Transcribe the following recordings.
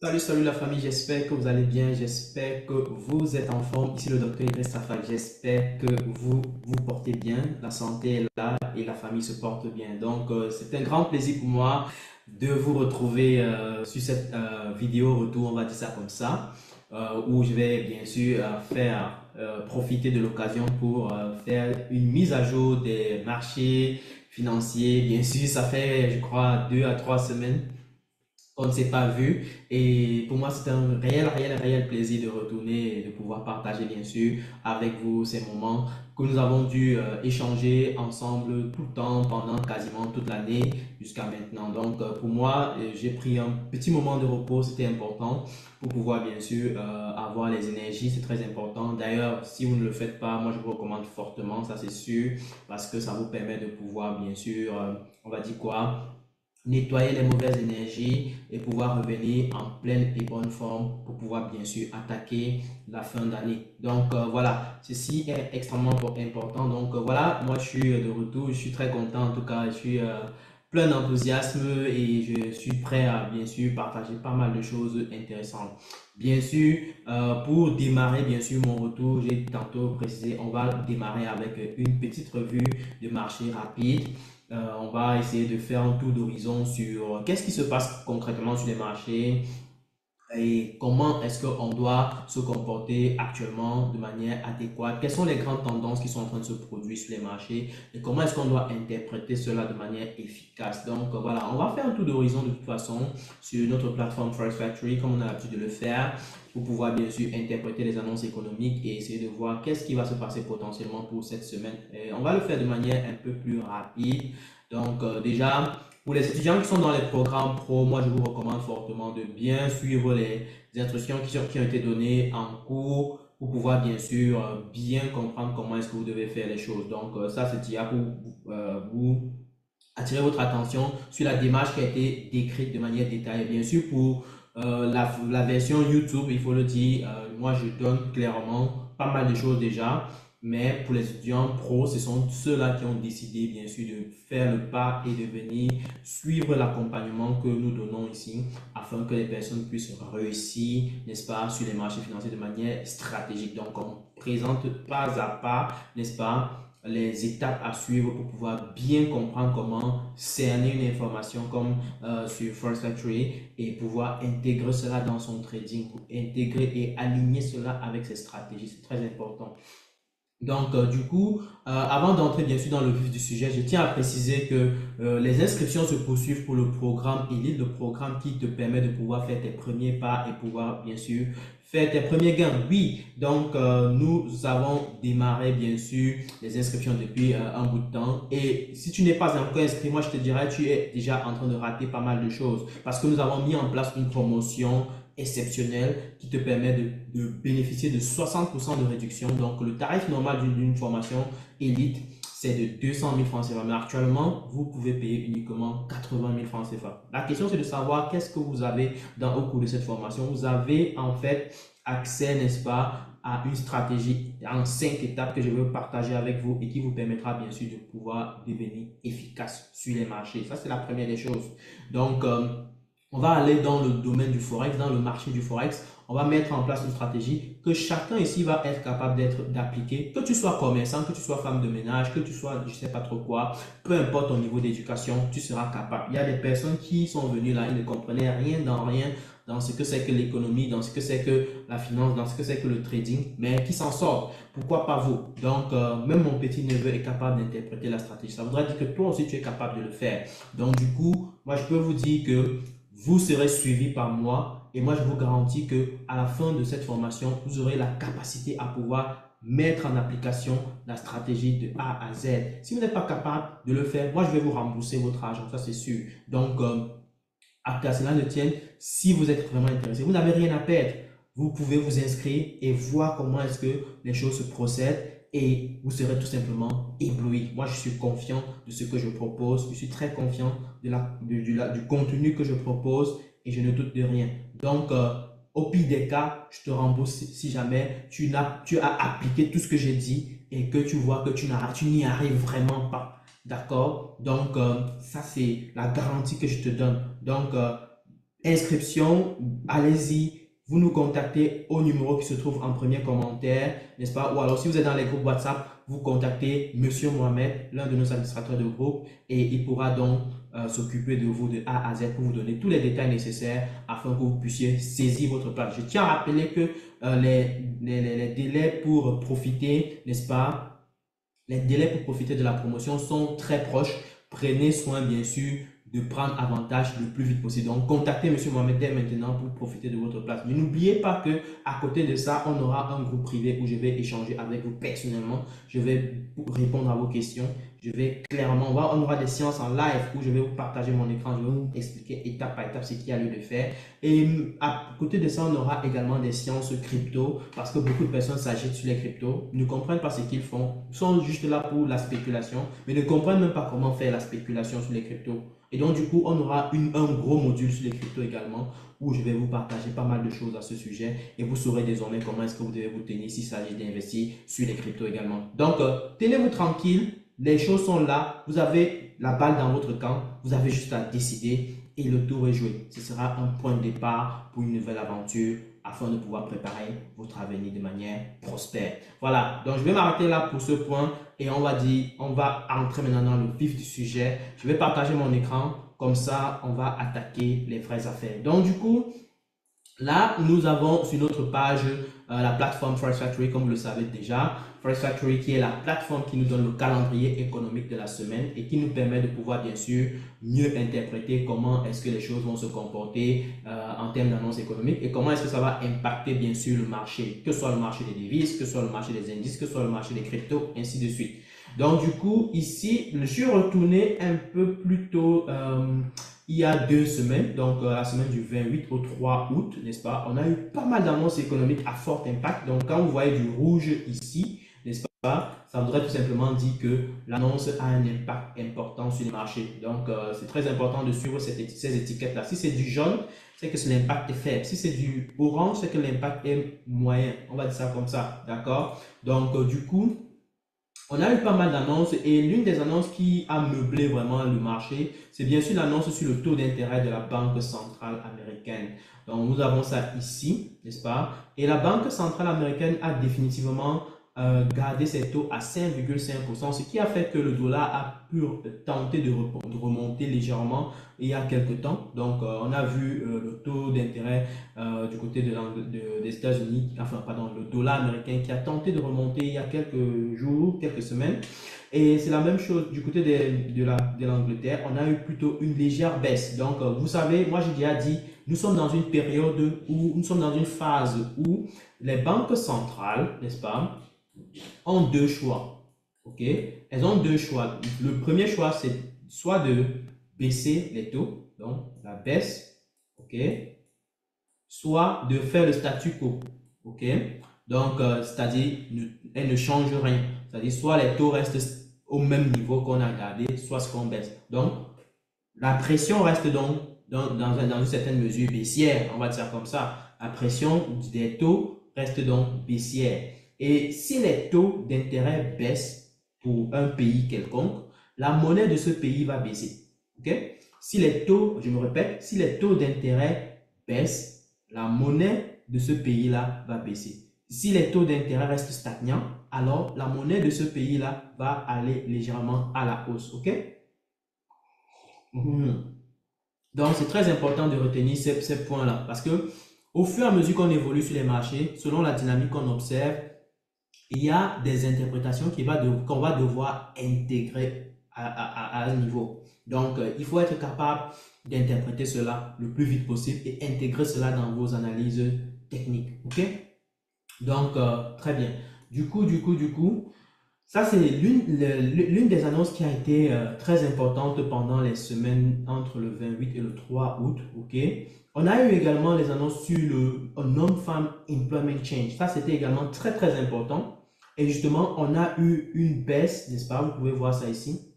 Salut la famille, j'espère que vous allez bien, j'espère que vous êtes en forme. Ici le docteur Idriss Rafak, j'espère que vous vous portez bien, la santé est là et la famille se porte bien. C'est un grand plaisir pour moi de vous retrouver sur cette vidéo retour, on va dire ça comme ça, où je vais bien sûr faire profiter de l'occasion pour faire une mise à jour des marchés financiers. Bien sûr, ça fait, je crois, 2 à 3 semaines on ne s'est pas vu et pour moi c'est un réel plaisir de retourner et de pouvoir partager bien sûr avec vous ces moments que nous avons dû échanger ensemble tout le temps pendant quasiment toute l'année jusqu'à maintenant. Pour moi j'ai pris un petit moment de repos, c'était important pour pouvoir bien sûr avoir les énergies, c'est très important. D'ailleurs si vous ne le faites pas, moi je vous recommande fortement, ça c'est sûr, parce que ça vous permet de pouvoir bien sûr, on va dire quoi, nettoyer les mauvaises énergies et pouvoir revenir en pleine et bonne forme pour pouvoir bien sûr attaquer la fin d'année. Voilà, ceci est extrêmement important. Voilà, moi je suis de retour, je suis très content en tout cas, je suis plein d'enthousiasme et je suis prêt à bien sûr partager pas mal de choses intéressantes. Bien sûr, pour démarrer bien sûr mon retour, j'ai tantôt précisé, on va démarrer avec une petite revue de marché rapide. On va essayer de faire un tour d'horizon sur qu'est-ce qui se passe concrètement sur les marchés et comment est-ce qu'on doit se comporter actuellement de manière adéquate. Quelles sont les grandes tendances qui sont en train de se produire sur les marchés et comment est-ce qu'on doit interpréter cela de manière efficace. Voilà, on va faire un tour d'horizon de toute façon sur notre plateforme Forex Factory comme on a l'habitude de le faire pour pouvoir bien sûr interpréter les annonces économiques et essayer de voir qu'est-ce qui va se passer potentiellement pour cette semaine. Et on va le faire de manière un peu plus rapide. Déjà, pour les étudiants qui sont dans les programmes pro, moi je vous recommande fortement de bien suivre les instructions qui ont été données en cours pour pouvoir bien sûr bien comprendre comment est-ce que vous devez faire les choses. Ça c'est déjà pour vous attirer votre attention sur la démarche qui a été décrite de manière détaillée. Bien sûr, pour la version YouTube, il faut le dire, moi je donne clairement pas mal de choses déjà, mais pour les étudiants pro, ce sont ceux-là qui ont décidé bien sûr de faire le pas et de venir suivre l'accompagnement que nous donnons ici afin que les personnes puissent réussir, n'est-ce pas, sur les marchés financiers de manière stratégique. Donc on présente pas à pas, n'est-ce pas, les étapes à suivre pour pouvoir bien comprendre comment cerner une information comme sur Forex Factory et pouvoir intégrer cela dans son trading, intégrer et aligner cela avec ses stratégies. C'est très important. Avant d'entrer bien sûr dans le vif du sujet, je tiens à préciser que les inscriptions se poursuivent pour le programme Elite, le programme qui te permet de pouvoir faire tes premiers pas et pouvoir bien sûr faire tes premiers gains. Oui, nous avons démarré bien sûr les inscriptions depuis un bout de temps. Et si tu n'es pas encore inscrit, moi je te dirais, tu es déjà en train de rater pas mal de choses parce que nous avons mis en place une promotion exceptionnelle qui te permet de bénéficier de 60% de réduction. Donc, le tarif normal d'une formation élite, c'est de 200 000 francs CFA. Mais actuellement, vous pouvez payer uniquement 80 000 francs CFA. La question, c'est de savoir qu'est-ce que vous avez au cours de cette formation. Vous avez en fait accès, n'est-ce pas, à une stratégie en 5 étapes que je veux partager avec vous et qui vous permettra bien sûr de pouvoir devenir efficace sur les marchés. Ça, c'est la première des choses. Donc, euh, on va aller dans le domaine du Forex, dans le marché du Forex. On va mettre en place une stratégie que chacun ici va être capable d'appliquer. Que tu sois commerçant, que tu sois femme de ménage, que tu sois je ne sais pas trop quoi, peu importe ton niveau d'éducation, tu seras capable. Il y a des personnes qui sont venues là, ils ne comprenaient rien dans ce que c'est que l'économie, dans ce que c'est que la finance, dans ce que c'est que le trading, mais qui s'en sortent. Pourquoi pas vous? Même mon petit neveu est capable d'interpréter la stratégie. Ça voudrait dire que toi aussi, tu es capable de le faire. Donc, du coup, moi, je peux vous dire que vous serez suivi par moi et moi je vous garantis que à la fin de cette formation, vous aurez la capacité à pouvoir mettre en application la stratégie de A à Z. Si vous n'êtes pas capable de le faire, moi je vais vous rembourser votre argent, ça c'est sûr. À que cela ne tienne, si vous êtes vraiment intéressé, vous n'avez rien à perdre. Vous pouvez vous inscrire et voir comment est-ce que les choses se procèdent et vous serez tout simplement ébloui. Moi, je suis confiant de ce que je propose. Je suis très confiant du contenu que je propose et je ne doute de rien. Au pire des cas, je te rembourse si jamais tu as appliqué tout ce que j'ai dit et que tu vois que tu n'y arrives vraiment pas. D'accord? Ça, c'est la garantie que je te donne. inscription, allez-y. Vous nous contactez au numéro qui se trouve en premier commentaire, n'est-ce pas? Ou alors, si vous êtes dans les groupes WhatsApp, vous contactez Monsieur Mohamed, l'un de nos administrateurs de groupe, et il pourra donc s'occuper de vous de A à Z pour vous donner tous les détails nécessaires afin que vous puissiez saisir votre place. Je tiens à rappeler que les délais pour profiter, n'est-ce pas? Les délais pour profiter de la promotion sont très proches. Prenez soin, bien sûr, de prendre avantage le plus vite possible. Donc, contactez Monsieur Mohamed dès maintenant pour profiter de votre place. Mais n'oubliez pas que à côté de ça, on aura un groupe privé où je vais échanger avec vous personnellement. Je vais répondre à vos questions. Je vais clairement voir, on aura des séances en live où je vais vous partager mon écran. Je vais vous expliquer étape par étape ce qu'il y a lieu de faire. Et à côté de ça, on aura également des séances crypto parce que beaucoup de personnes s'agitent sur les cryptos, ne comprennent pas ce qu'ils font, sont juste là pour la spéculation, mais ne comprennent même pas comment faire la spéculation sur les cryptos. Et donc, du coup, on aura un gros module sur les cryptos également où je vais vous partager pas mal de choses à ce sujet et vous saurez désormais comment est-ce que vous devez vous tenir s'il s'agit d'investir sur les cryptos également. Donc, tenez-vous tranquille, les choses sont là, vous avez la balle dans votre camp, vous avez juste à décider et le tour est joué. Ce sera un point de départ pour une nouvelle aventure afin de pouvoir préparer votre avenir de manière prospère. Voilà, donc je vais m'arrêter là pour ce point et on va entrer maintenant dans le vif du sujet. Je vais partager mon écran, comme ça on va attaquer les vraies affaires. Donc du coup, là, nous avons sur notre page la plateforme Forex Factory, comme vous le savez déjà. Forex Factory qui est la plateforme qui nous donne le calendrier économique de la semaine et qui nous permet de pouvoir bien sûr mieux interpréter comment est-ce que les choses vont se comporter en termes d'annonces économiques et comment est-ce que ça va impacter bien sûr le marché, que ce soit le marché des devises, que ce soit le marché des indices, que ce soit le marché des cryptos, ainsi de suite. Donc du coup, ici, je suis retourné un peu plus tôt il y a 2 semaines, donc la semaine du 28 au 3 août, n'est-ce pas? On a eu pas mal d'annonces économiques à fort impact. Donc quand vous voyez du rouge ici, n'est-ce pas? Ça voudrait tout simplement dire que l'annonce a un impact important sur le marché. Donc c'est très important de suivre ces étiquettes-là. Si c'est du jaune, c'est que l'impact est faible. Si c'est du orange, c'est que l'impact est moyen. On va dire ça comme ça, d'accord? Donc du coup, on a eu pas mal d'annonces et l'une des annonces qui a meublé vraiment le marché, c'est bien sûr l'annonce sur le taux d'intérêt de la Banque centrale américaine. Donc nous avons ça ici, n'est-ce pas? Et la Banque centrale américaine a définitivement gardé ses taux à 5,5%, ce qui a fait que le dollar a pu tenter de remonter légèrement il y a quelques temps. Donc on a vu le taux d'intérêt du côté des États-Unis, enfin pardon, le dollar américain qui a tenté de remonter il y a quelques jours, quelques semaines. Et c'est la même chose du côté de l'Angleterre. On a eu plutôt une légère baisse. Donc, vous savez, moi j'ai déjà dit, nous sommes dans une période où, nous sommes dans une phase où les banques centrales, n'est-ce pas, ont deux choix. OK? Elles ont deux choix. Le premier choix, c'est soit de baisser les taux, donc la baisse, OK? Soit de faire le statu quo, ok? Donc, c'est-à-dire, elle ne change rien. C'est-à-dire, soit les taux restent au même niveau qu'on a gardé, soit ce qu'on baisse. Donc, la pression reste donc dans une certaine mesure baissière, on va dire ça comme ça. La pression des taux reste donc baissière. Et si les taux d'intérêt baissent pour un pays quelconque, la monnaie de ce pays va baisser, ok? Si les taux, je me répète, si les taux d'intérêt baissent, la monnaie de ce pays-là va baisser. Si les taux d'intérêt restent stagnants, alors la monnaie de ce pays-là va aller légèrement à la hausse. OK? Donc, c'est très important de retenir ces points-là parce que au fur et à mesure qu'on évolue sur les marchés, selon la dynamique qu'on observe, il y a des interprétations qu'on va devoir intégrer à un niveau. Donc, il faut être capable d'interpréter cela le plus vite possible et intégrer cela dans vos analyses techniques. OK? Donc, très bien. Du coup, ça, c'est l'une des annonces qui a été très importante pendant les semaines entre le 28 et le 3 août. OK? On a eu également les annonces sur le Non-Farm Employment Change. Ça, c'était également très, très important. Et justement, on a eu une baisse, n'est-ce pas? Vous pouvez voir ça ici.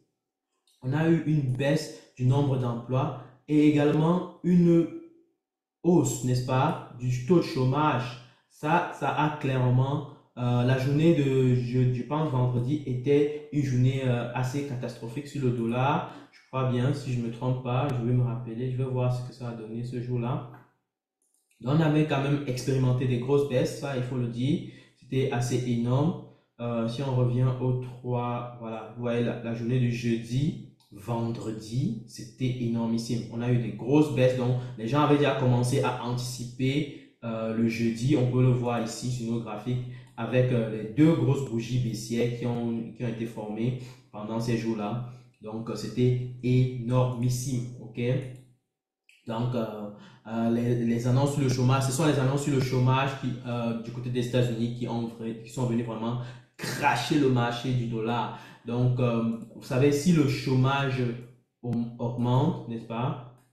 On a eu une baisse du nombre d'emplois et également une hausse, n'est-ce pas, du taux de chômage. Ça a clairement, la journée de, je pense, vendredi était une journée assez catastrophique sur le dollar. Je crois bien, si je ne me trompe pas, je vais me rappeler, je vais voir ce que ça a donné ce jour-là. On avait quand même expérimenté des grosses baisses, ça il faut le dire, c'était assez énorme. Si on revient aux trois, voilà, vous voyez la journée du jeudi, vendredi, c'était énormissime. On a eu des grosses baisses, donc les gens avaient déjà commencé à anticiper le jeudi. On peut le voir ici sur nos graphiques avec les deux grosses bougies baissières qui ont été formées pendant ces jours-là. Donc c'était énormissime, ok? Donc, les annonces sur le chômage, ce sont les annonces sur le chômage du côté des États-Unis qui sont venus vraiment cracher le marché du dollar. Donc, vous savez, si le chômage augmente, n'est-ce pas,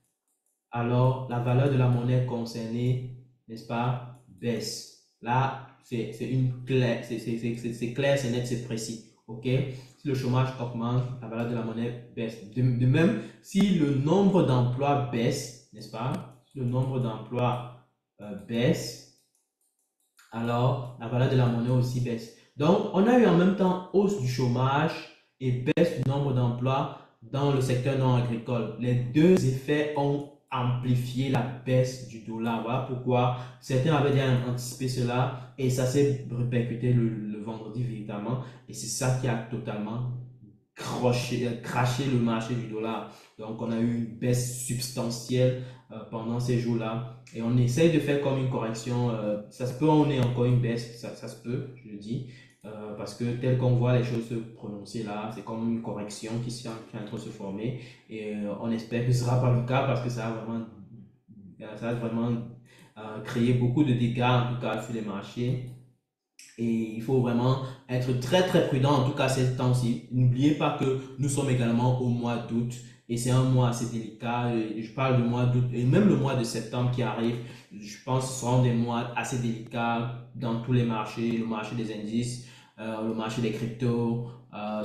alors la valeur de la monnaie concernée, n'est-ce pas, baisse. Là, c'est clair, c'est net, c'est précis. OK? Si le chômage augmente, la valeur de la monnaie baisse. De même, si le nombre d'emplois baisse, n'est-ce pas? Si le nombre d'emplois baisse, alors la valeur de la monnaie aussi baisse. Donc, on a eu en même temps hausse du chômage et baisse du nombre d'emplois dans le secteur non agricole. Les deux effets ont amplifié la baisse du dollar. Voilà pourquoi certains avaient déjà anticipé cela et ça s'est répercuté le vendredi véritablement. Et c'est ça qui a totalement craché le marché du dollar. Donc, on a eu une baisse substantielle pendant ces jours-là. Et on essaye de faire comme une correction. Ça se peut, on ait encore une baisse, ça se peut, je le dis. Parce que tel qu'on voit les choses se prononcer là, c'est comme une correction qui est en train de se former. Et on espère que ce ne sera pas le cas parce que ça a vraiment créé beaucoup de dégâts, en tout cas sur les marchés. Et il faut vraiment être très très prudent, en tout cas ces temps-ci. N'oubliez pas que nous sommes également au mois d'août et c'est un mois assez délicat. Je parle du mois d'août et même le mois de septembre qui arrive. Je pense que ce seront des mois assez délicats dans tous les marchés, le marché des indices, le marché des cryptos.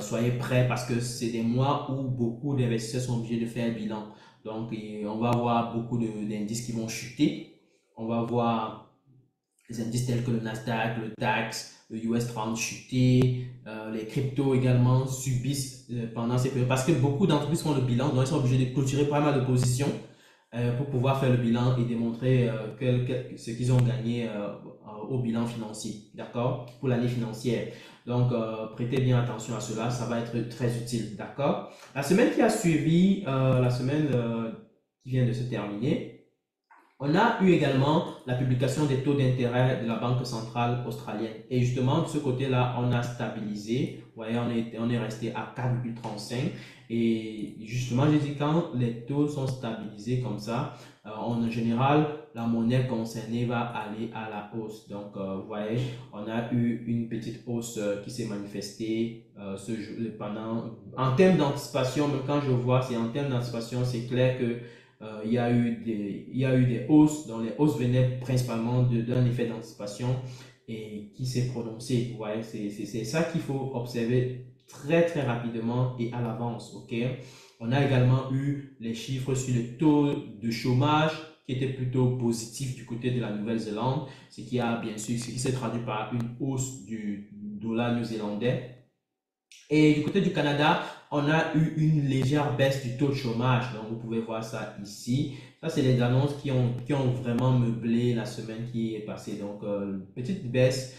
Soyez prêts parce que c'est des mois où beaucoup d'investisseurs sont obligés de faire un bilan. Donc, on va avoir beaucoup d'indices qui vont chuter. On va voir les indices tels que le Nasdaq, le DAX, le US 30 chuter, les cryptos également subissent pendant ces périodes parce que beaucoup d'entreprises font le bilan, donc ils sont obligés de clôturer pas mal de positions pour pouvoir faire le bilan et démontrer ce qu'ils ont gagné au bilan financier, d'accord, pour l'année financière. Donc, prêtez bien attention à cela, ça va être très utile, d'accord. La semaine qui a suivi, la semaine qui vient de se terminer, on a eu également la publication des taux d'intérêt de la Banque centrale australienne. Et justement, de ce côté-là, on a stabilisé. Vous voyez, on est resté à 4,35. Et justement, j'ai dit quand les taux sont stabilisés comme ça, en général, la monnaie concernée va aller à la hausse. Donc, vous voyez, on a eu une petite hausse qui s'est manifestée ce jour, en termes d'anticipation, mais quand je vois, c'est en termes d'anticipation, c'est clair que il y a eu des hausses, dont les hausses venaient principalement d'un effet d'anticipation et qui s'est prononcé. Vous voyez, c'est ça qu'il faut observer très très rapidement et à l'avance. Ok. On a également eu les chiffres sur le taux de chômage qui était plutôt positif du côté de la Nouvelle-Zélande, ce qui a bien sûr, ce qui s'est traduit par une hausse du dollar néo-zélandais. Et du côté du Canada, on a eu une légère baisse du taux de chômage. Donc, vous pouvez voir ça ici. Ça, c'est les annonces qui ont vraiment meublé la semaine qui est passée. Donc, petite baisse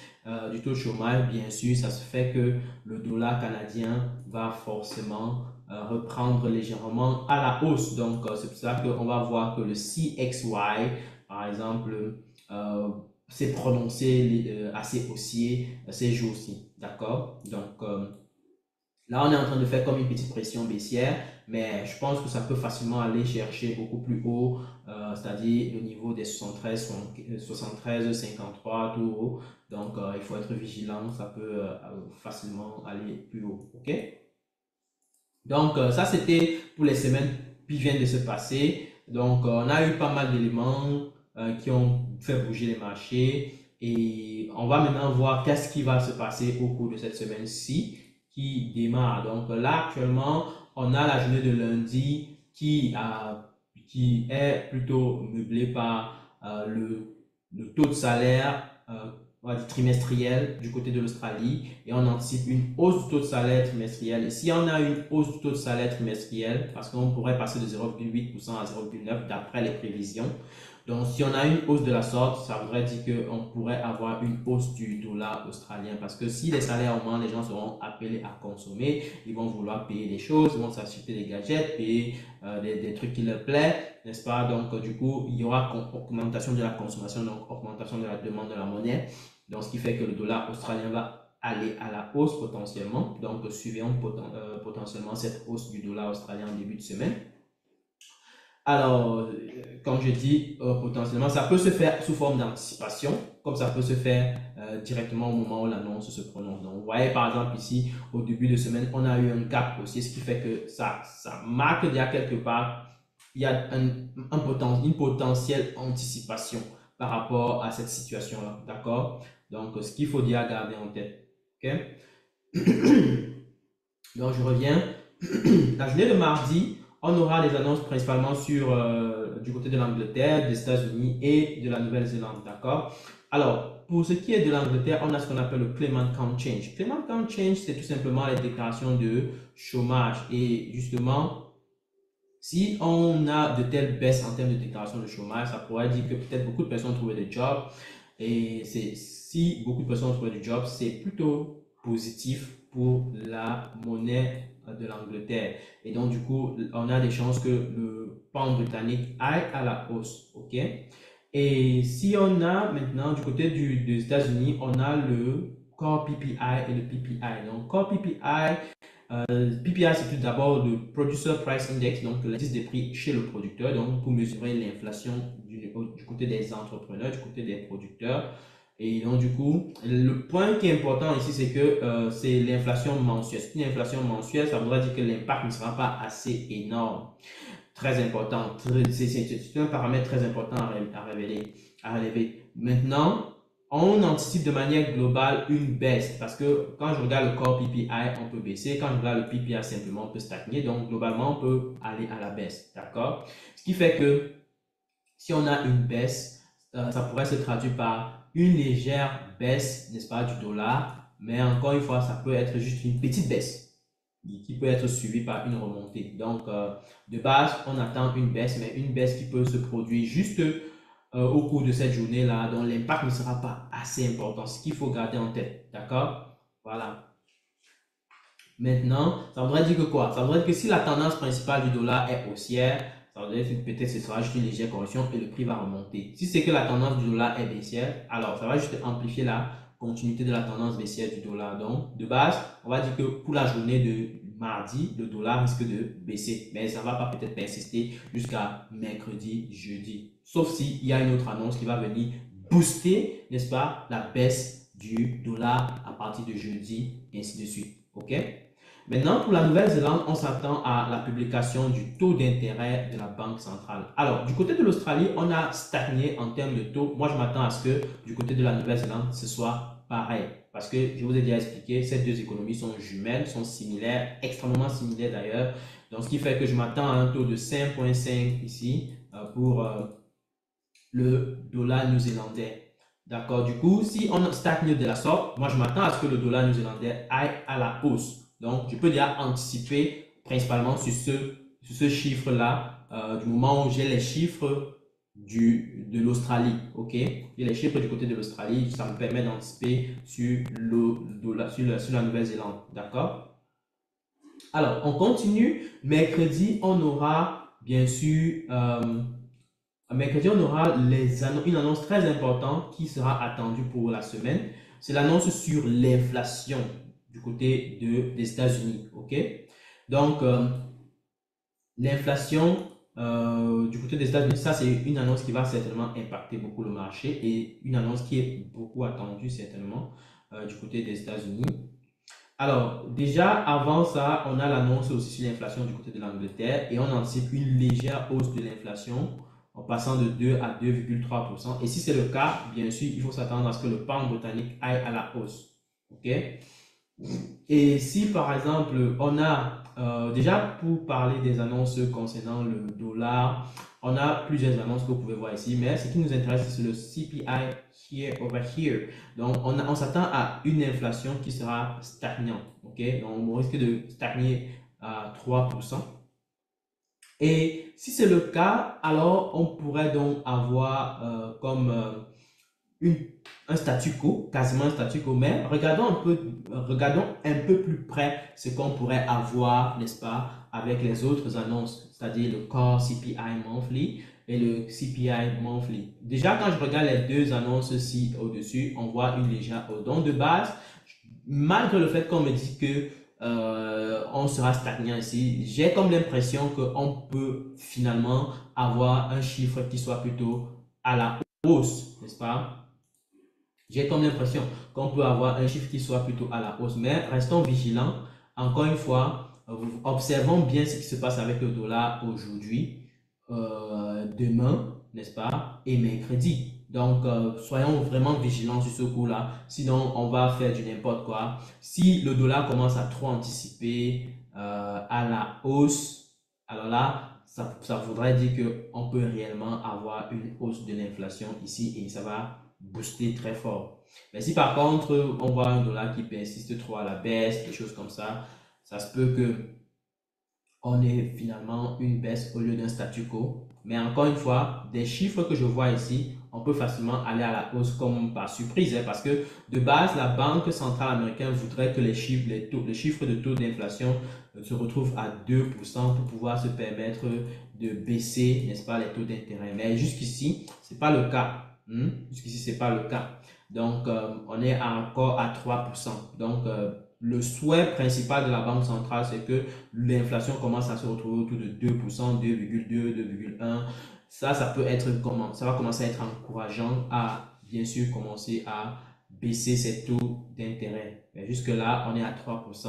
du taux de chômage, bien sûr, ça se fait que le dollar canadien va forcément reprendre légèrement à la hausse. Donc, c'est pour ça qu'on va voir que le CXY, par exemple, s'est prononcé assez haussier ces jours-ci. D'accord? Donc, là, on est en train de faire comme une petite pression baissière, mais je pense que ça peut facilement aller chercher beaucoup plus haut, c'est-à-dire le niveau des 73, 53, tout haut. Donc, il faut être vigilant, ça peut facilement aller plus haut. OK? Donc, ça, c'était pour les semaines qui viennent de se passer. Donc, on a eu pas mal d'éléments qui ont fait bouger les marchés. Et on va maintenant voir qu'est-ce qui va se passer au cours de cette semaine-ci qui démarre. Donc, là, actuellement, on a la journée de lundi qui est plutôt meublée par le taux de salaire on va dire, trimestrielle du côté de l'Australie et on anticipe une hausse du taux de salaire trimestriel. Et si on a une hausse du taux de salaire trimestriel, parce qu'on pourrait passer de 0,8% à 0,9% d'après les prévisions, donc si on a une hausse de la sorte, ça voudrait dire qu'on pourrait avoir une hausse du dollar australien parce que si les salaires augmentent, les gens seront appelés à consommer, ils vont vouloir payer des choses, ils vont s'acheter des gadgets, payer des trucs qui leur plaisent, n'est-ce pas? Donc du coup, il y aura augmentation de la consommation, donc augmentation de la demande de la monnaie, donc ce qui fait que le dollar australien va aller à la hausse potentiellement, donc suivons potentiellement cette hausse du dollar australien en début de semaine. Alors, comme je dis, potentiellement, ça peut se faire sous forme d'anticipation, comme ça peut se faire directement au moment où l'annonce se prononce. Donc, vous voyez, par exemple, ici, au début de semaine, on a eu un gap aussi, ce qui fait que ça marque déjà quelque part, il y a une potentielle anticipation par rapport à cette situation-là, d'accord? Donc, ce qu'il faut déjà garder en tête, ok? Donc, je reviens. La journée de mardi, on aura les annonces principalement du côté de l'Angleterre, des États-Unis et de la Nouvelle-Zélande, d'accord? Alors, pour ce qui est de l'Angleterre, on a ce qu'on appelle le Claimant Count Change. Claimant Count Change, c'est tout simplement les déclarations de chômage. Et justement, si on a de telles baisses en termes de déclaration de chômage, ça pourrait dire que peut-être beaucoup de personnes ont trouvé des jobs. Et si beaucoup de personnes ont trouvé du job, c'est plutôt positif pour la monnaie de l'Angleterre. Et donc, du coup, on a des chances que le pound britannique aille à la hausse. OK? Et si on a maintenant du côté des États-Unis, on a le Core PPI et le PPI. Donc, Core PPI, PPI, c'est tout d'abord le Producer Price Index, donc l'indice des prix chez le producteur, donc pour mesurer l'inflation du côté des entrepreneurs, du côté des producteurs. Et donc, du coup, le point qui est important ici, c'est que c'est l'inflation mensuelle. C'est une inflation mensuelle, ça voudrait dire que l'impact ne sera pas assez énorme. Très important. C'est un paramètre très important à relever. Maintenant, on anticipe de manière globale une baisse parce que quand je regarde le core PPI, on peut baisser. Quand je regarde le PPI, simplement, on peut stagner. Donc, globalement, on peut aller à la baisse. D'accord? Ce qui fait que si on a une baisse, ça pourrait se traduire par une légère baisse, n'est-ce pas, du dollar. Mais encore une fois, ça peut être juste une petite baisse qui peut être suivie par une remontée. Donc, de base, on attend une baisse, mais une baisse qui peut se produire juste au cours de cette journée-là, dont l'impact ne sera pas assez important. Ce qu'il faut garder en tête. D'accord? Voilà. Maintenant, ça voudrait dire que quoi? Ça voudrait dire que si la tendance principale du dollar est haussière, ça voudrait dire que peut-être ce sera juste une légère correction et le prix va remonter. Si c'est que la tendance du dollar est baissière, alors ça va juste amplifier la continuité de la tendance baissière du dollar. Donc, de base, on va dire que pour la journée de mardi, le dollar risque de baisser. Mais ça ne va pas peut-être persister jusqu'à mercredi, jeudi. Sauf s'il y a une autre annonce qui va venir booster, n'est-ce pas, la baisse du dollar à partir de jeudi, et ainsi de suite. OK? Maintenant, pour la Nouvelle-Zélande, on s'attend à la publication du taux d'intérêt de la Banque centrale. Alors, du côté de l'Australie, on a stagné en termes de taux. Moi, je m'attends à ce que du côté de la Nouvelle-Zélande, ce soit pareil. Parce que je vous ai déjà expliqué, ces deux économies sont jumelles, sont similaires, extrêmement similaires d'ailleurs. Donc, ce qui fait que je m'attends à un taux de 5,5 ici pour le dollar néo-zélandais. D'accord? Du coup, si on stagne de la sorte, moi, je m'attends à ce que le dollar néo-zélandais aille à la hausse. Donc, je peux déjà anticiper principalement sur ce chiffre-là du moment où j'ai les chiffres de l'Australie. OK? Et les chiffres du côté de l'Australie, ça me permet d'anticiper sur la Nouvelle-Zélande. D'accord? Alors, on continue. Mercredi, on aura bien sûr, mercredi, on aura une annonce très importante qui sera attendue pour la semaine. C'est l'annonce sur l'inflation du côté des États-Unis. OK? Donc, l'inflation du côté des États-Unis, ça c'est une annonce qui va certainement impacter beaucoup le marché et une annonce qui est beaucoup attendue certainement du côté des États-Unis. Alors, déjà avant ça, on a l'annonce aussi sur l'inflation du côté de l'Angleterre et on anticipe une légère hausse de l'inflation en passant de 2 à 2,3%. Et si c'est le cas, bien sûr, il faut s'attendre à ce que le pound britannique aille à la hausse. OK? Et si par exemple, on a déjà pour parler des annonces concernant le dollar, on a plusieurs annonces que vous pouvez voir ici, mais ce qui nous intéresse, c'est le CPI here over here. Donc, on s'attend à une inflation qui sera stagnante. OK? Donc, on risque de stagner à 3%. Et si c'est le cas, alors on pourrait donc avoir une, un statu quo, quasiment un statu quo, mais regardons un peu plus près ce qu'on pourrait avoir, n'est-ce pas, avec les autres annonces, c'est-à-dire le Core CPI Monthly et le CPI Monthly. Déjà, quand je regarde les deux annonces-ci au-dessus, on voit une légère hausse. Donc, de base, malgré le fait qu'on me dit que on sera stagnant ici, j'ai comme l'impression qu'on peut finalement avoir un chiffre qui soit plutôt à la hausse, n'est-ce pas? J'ai comme l'impression qu'on peut avoir un chiffre qui soit plutôt à la hausse, mais restons vigilants. Encore une fois, observons bien ce qui se passe avec le dollar aujourd'hui, demain, n'est-ce pas, et mercredi. Donc, soyons vraiment vigilants sur ce coup-là. Sinon, on va faire du n'importe quoi. Si le dollar commence à trop anticiper à la hausse, alors là, ça voudrait dire qu'on peut réellement avoir une hausse de l'inflation ici et ça va booster très fort. Mais si par contre, on voit un dollar qui persiste trop à la baisse, des choses comme ça se peut que on ait finalement une baisse au lieu d'un statu quo. Mais encore une fois, des chiffres que je vois ici, on peut facilement aller à la hausse comme par surprise, hein, parce que de base, la Banque centrale américaine voudrait que les chiffres de taux d'inflation se retrouvent à 2% pour pouvoir se permettre de baisser, n'est-ce pas, les taux d'intérêt. Mais jusqu'ici, c'est pas le cas. Jusqu'ici, c'est pas le cas. Donc, on est encore à 3%. Donc, le souhait principal de la Banque centrale, c'est que l'inflation commence à se retrouver autour de 2%, 2,2, 2,1. Ça peut être comment? Ça va commencer à être encourageant à, bien sûr, commencer à baisser ses taux d'intérêt. Mais jusque-là, on est à 3%.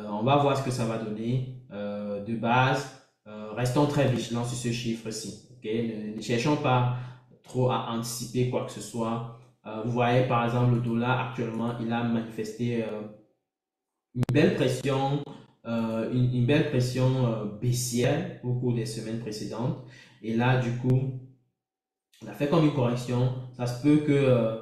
On va voir ce que ça va donner. De base, restons très vigilants sur ce chiffre-ci. Okay? Ne cherchons pas trop à anticiper quoi que ce soit. Vous voyez, par exemple, le dollar actuellement, il a manifesté une belle pression, une belle pression baissière au cours des semaines précédentes. Et là, du coup, on a fait comme une correction. Ça se peut que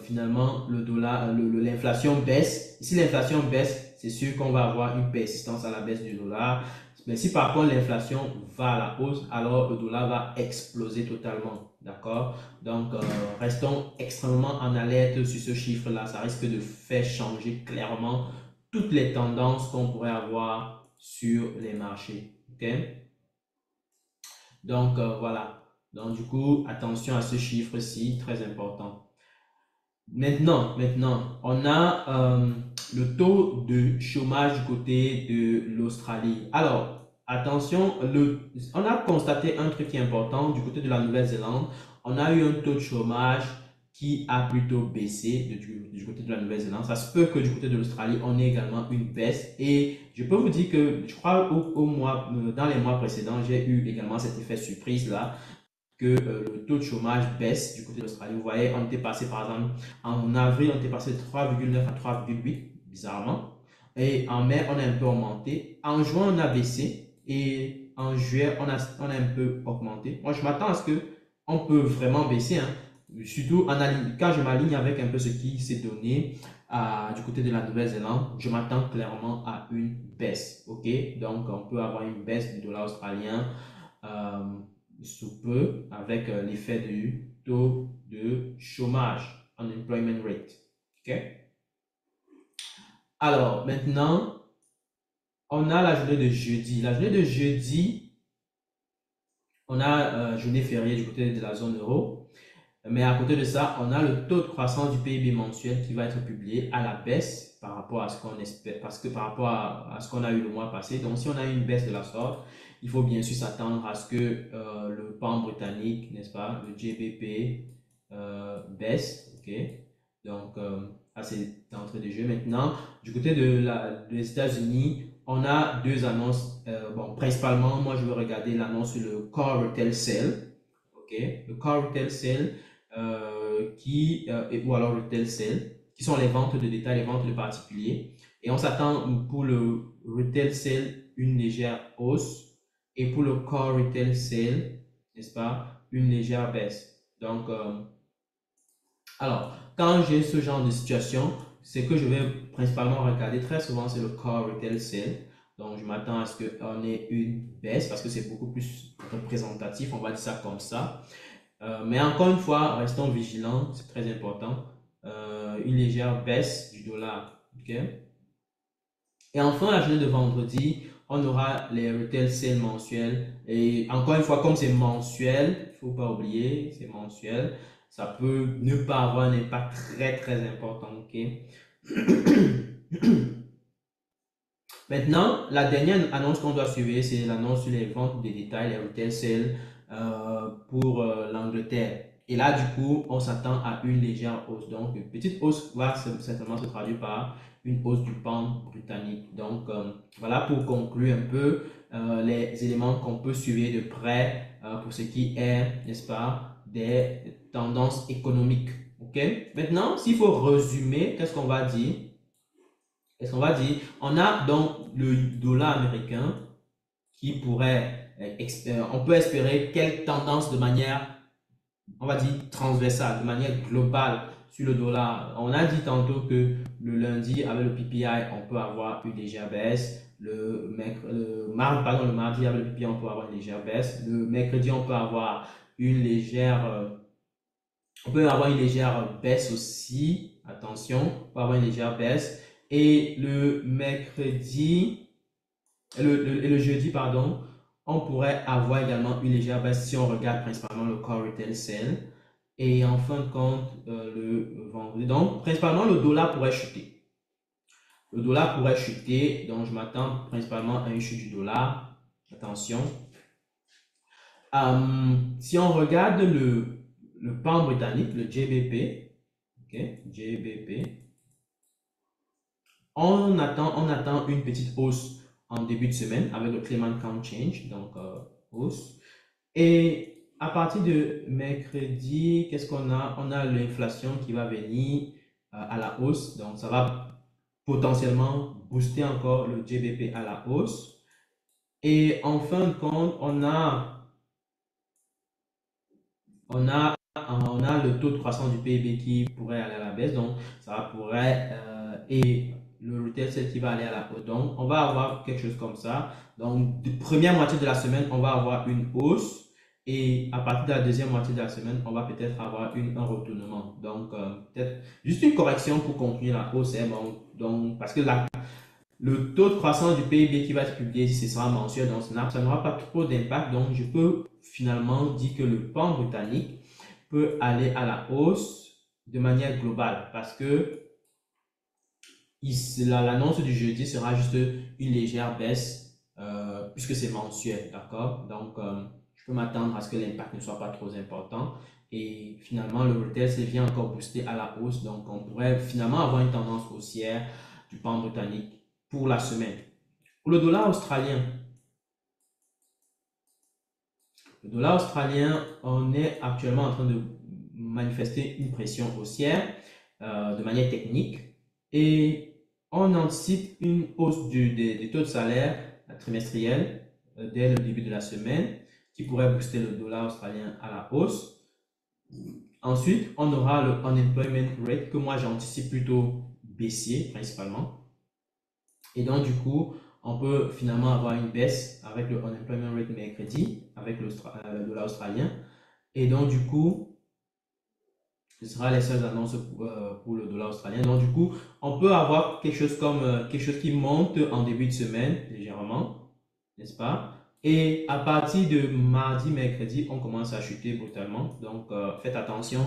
finalement le dollar, l'inflation baisse. Si l'inflation baisse, c'est sûr qu'on va avoir une persistance à la baisse du dollar. Mais si par contre l'inflation va à la hausse, alors le dollar va exploser totalement. D'accord? Donc, restons extrêmement en alerte sur ce chiffre-là. Ça risque de faire changer clairement toutes les tendances qu'on pourrait avoir sur les marchés. OK? Donc, voilà. Donc, du coup, attention à ce chiffre-ci, très important. Maintenant, on a le taux de chômage du côté de l'Australie. Alors, attention, on a constaté un truc qui est important du côté de la Nouvelle-Zélande. On a eu un taux de chômage qui a plutôt baissé du côté de la Nouvelle-Zélande. Ça se peut que du côté de l'Australie, on ait également une baisse. Et je peux vous dire que, je crois, dans les mois précédents, j'ai eu également cet effet surprise là que le taux de chômage baisse du côté de l'Australie. Vous voyez, on était passé par exemple en avril, on était passé de 3,9 à 3,8, bizarrement. Et en mai, on a un peu augmenté. En juin, on a baissé. Et en juillet, on a un peu augmenté. Moi, je m'attends à ce que on peut vraiment baisser. Hein. Surtout quand je m'aligne avec un peu ce qui s'est donné du côté de la Nouvelle-Zélande, je m'attends clairement à une baisse. OK? Donc, on peut avoir une baisse du dollar australien. Sous peu avec l'effet du taux de chômage, unemployment rate. OK? Alors, maintenant, on a la journée de jeudi. La journée de jeudi, on a journée fériée du côté de la zone euro. Mais à côté de ça, on a le taux de croissance du PIB mensuel qui va être publié à la baisse par rapport à ce qu'on espère, parce que par rapport à ce qu'on a eu le mois passé. Donc, si on a une baisse de la sorte, il faut bien sûr s'attendre à ce que le pound britannique, n'est-ce pas, le GBP baisse. OK? Donc, c'est d'entrée de jeu. Maintenant, du côté des États-Unis, on a deux annonces. Bon, principalement, moi, je vais regarder l'annonce sur le Core Retail Sale. OK? Le Core Retail Sale ou alors retail sale, qui sont les ventes de détail, les ventes de particuliers. Et on s'attend pour le retail sale une légère hausse et pour le core retail sale n'est-ce pas, une légère baisse. Donc, alors, quand j'ai ce genre de situation, c'est que je vais principalement regarder très souvent, c'est le core retail sale. Donc, je m'attends à ce qu'on ait une baisse parce que c'est beaucoup plus représentatif, on va dire ça comme ça. Mais encore une fois, restons vigilants, c'est très important. Une légère baisse du dollar. Ok. Et enfin, la journée de vendredi, on aura les retail sales mensuels. Et encore une fois, comme c'est mensuel, il ne faut pas oublier, c'est mensuel, ça peut ne pas avoir un impact très très important. Ok. Maintenant, la dernière annonce qu'on doit suivre, c'est l'annonce sur les ventes de détail, les retail sales pour l'Angleterre. Et là, du coup, on s'attend à une légère hausse. Donc, une petite hausse va certainement se traduire par une hausse du pound britannique. Donc, voilà pour conclure un peu les éléments qu'on peut suivre de près pour ce qui est, n'est-ce pas, des tendances économiques. OK? Maintenant, s'il faut résumer, qu'est-ce qu'on va dire? Qu'est-ce qu'on va dire? On a donc le dollar américain qui pourrait, on peut espérer quelle tendance de manière, on va dire, transversale, de manière globale sur le dollar. On a dit tantôt que le lundi, avec le PPI, on peut avoir une légère baisse. Le mardi, avec le PPI, on peut avoir une légère baisse. Le mercredi, on peut avoir une légère, on peut avoir une légère baisse aussi. Attention, on peut avoir une légère baisse. Et le mercredi, et le jeudi, pardon, on pourrait avoir également une légère baisse si on regarde principalement le core retail sale. Et en fin de compte, le vendredi. Donc, principalement, le dollar pourrait chuter. Le dollar pourrait chuter. Donc, je m'attends principalement à une chute du dollar. Attention. Si on regarde le pound britannique, le GBP, ok, GBP, on attend une petite hausse en début de semaine avec le Clement Count Change, donc hausse. Et à partir de mercredi, qu'est-ce qu'on a? On a l'inflation qui va venir à la hausse, donc ça va potentiellement booster encore le GBP à la hausse. Et en fin de compte, on a le taux de croissance du PIB qui pourrait aller à la baisse, donc ça pourrait, et le retail c'est qui va aller à la hausse. Donc, on va avoir quelque chose comme ça. Donc, première moitié de la semaine, on va avoir une hausse. Et à partir de la deuxième moitié de la semaine, on va peut-être avoir un retournement. Donc, peut-être juste une correction pour continuer la hausse. Hein, bon, donc, parce que le taux de croissance du PIB qui va être publié, ce sera mensuel, donc ça n'aura pas trop d'impact. Donc, je peux finalement dire que le pound britannique peut aller à la hausse de manière globale parce que l'annonce du jeudi sera juste une légère baisse puisque c'est mensuel, d'accord? Donc, je peux m'attendre à ce que l'impact ne soit pas trop important et finalement, le retail se vient encore booster à la hausse. Donc, on pourrait finalement avoir une tendance haussière du pound britannique pour la semaine. Pour le dollar australien, on est actuellement en train de manifester une pression haussière de manière technique et on anticipe une hausse des taux de salaire trimestriels dès le début de la semaine qui pourrait booster le dollar australien à la hausse. Ensuite, on aura le unemployment rate que moi j'anticipe plutôt baissier principalement. Et donc, du coup, on peut finalement avoir une baisse avec le unemployment rate mercredi, avec le dollar australien. Et donc, du coup, ce sera les seules annonces pour le dollar australien. Donc, du coup, on peut avoir quelque chose comme quelque chose qui monte en début de semaine, légèrement, n'est-ce pas? Et à partir de mardi, mercredi, on commence à chuter brutalement. Donc, faites attention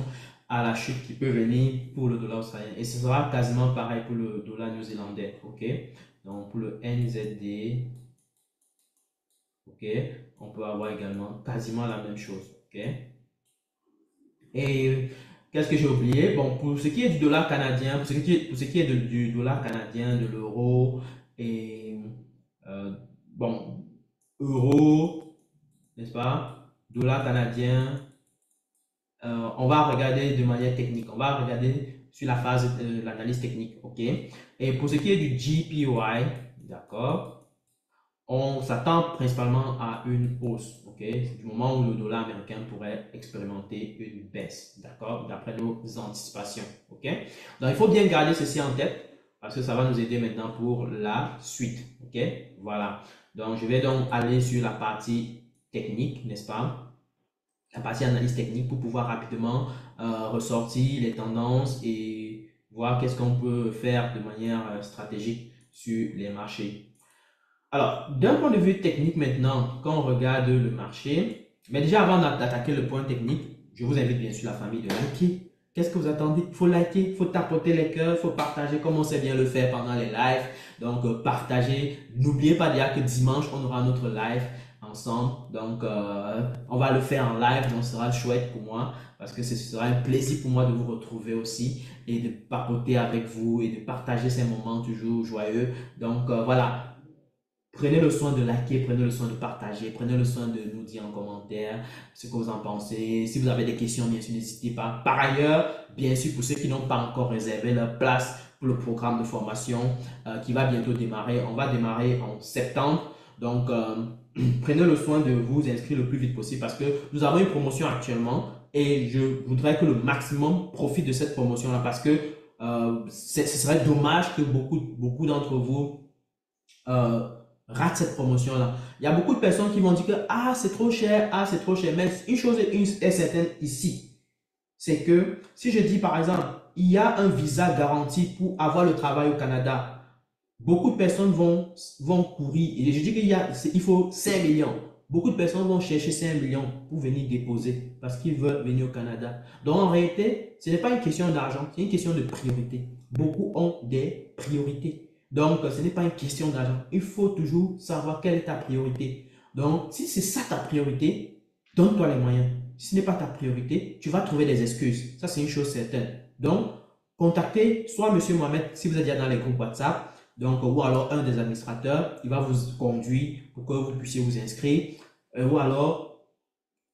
à la chute qui peut venir pour le dollar australien. Et ce sera quasiment pareil pour le dollar néo-zélandais. OK? Donc, pour le NZD, OK, on peut avoir également quasiment la même chose. OK? Et qu'est-ce que j'ai oublié? Bon, pour ce qui est du dollar canadien, pour ce qui est du dollar canadien, de l'euro et bon, euro, n'est-ce pas? Dollar canadien, on va regarder de manière technique. On va regarder sur la phase de l'analyse technique. OK? Et pour ce qui est du GPY, d'accord? On s'attend principalement à une hausse. Ok, ok? Du moment où le dollar américain pourrait expérimenter une baisse, d'accord? D'après nos anticipations, ok? Donc, il faut bien garder ceci en tête parce que ça va nous aider maintenant pour la suite, ok? Voilà. Donc, je vais donc aller sur la partie technique, n'est-ce pas? La partie analyse technique pour pouvoir rapidement ressortir les tendances et voir qu'est-ce qu'on peut faire de manière stratégique sur les marchés. Alors, d'un point de vue technique maintenant, quand on regarde le marché, mais déjà avant d'attaquer le point technique, je vous invite bien sûr la famille de liker. Qu'est-ce que vous attendez? Il faut liker, il faut tapoter les cœurs, il faut partager comme on sait bien le faire pendant les lives. Donc, partagez. N'oubliez pas déjà que dimanche, on aura notre live ensemble. Donc, on va le faire en live, donc ce sera chouette pour moi parce que ce sera un plaisir pour moi de vous retrouver aussi et de papoter avec vous et de partager ces moments toujours joyeux. Donc, voilà. Prenez le soin de liker, prenez le soin de partager, prenez le soin de nous dire en commentaire ce que vous en pensez. Si vous avez des questions, bien sûr, n'hésitez pas. Par ailleurs, bien sûr, pour ceux qui n'ont pas encore réservé leur place pour le programme de formation qui va bientôt démarrer, on va démarrer en septembre. Donc, prenez le soin de vous inscrire le plus vite possible parce que nous avons une promotion actuellement et je voudrais que le maximum profite de cette promotion-là parce que ce serait dommage que beaucoup d'entre vous euh, rate cette promotion-là. Il y a beaucoup de personnes qui vont dire que ah, c'est trop cher, ah, c'est trop cher. Mais une chose est certaine ici, c'est que si je dis par exemple, il y a un visa garanti pour avoir le travail au Canada, beaucoup de personnes vont courir. Et je dis il faut 5 millions. Beaucoup de personnes vont chercher 5 millions pour venir déposer parce qu'ils veulent venir au Canada. Donc en réalité, ce n'est pas une question d'argent, c'est une question de priorité. Beaucoup ont des priorités. Donc, ce n'est pas une question d'argent. Il faut toujours savoir quelle est ta priorité. Donc, si c'est ça ta priorité, donne-toi les moyens. Si ce n'est pas ta priorité, tu vas trouver des excuses. Ça, c'est une chose certaine. Donc, contactez soit Monsieur Mohamed si vous êtes déjà dans les groupes WhatsApp, donc, ou alors un des administrateurs, il va vous conduire pour que vous puissiez vous inscrire. Ou alors,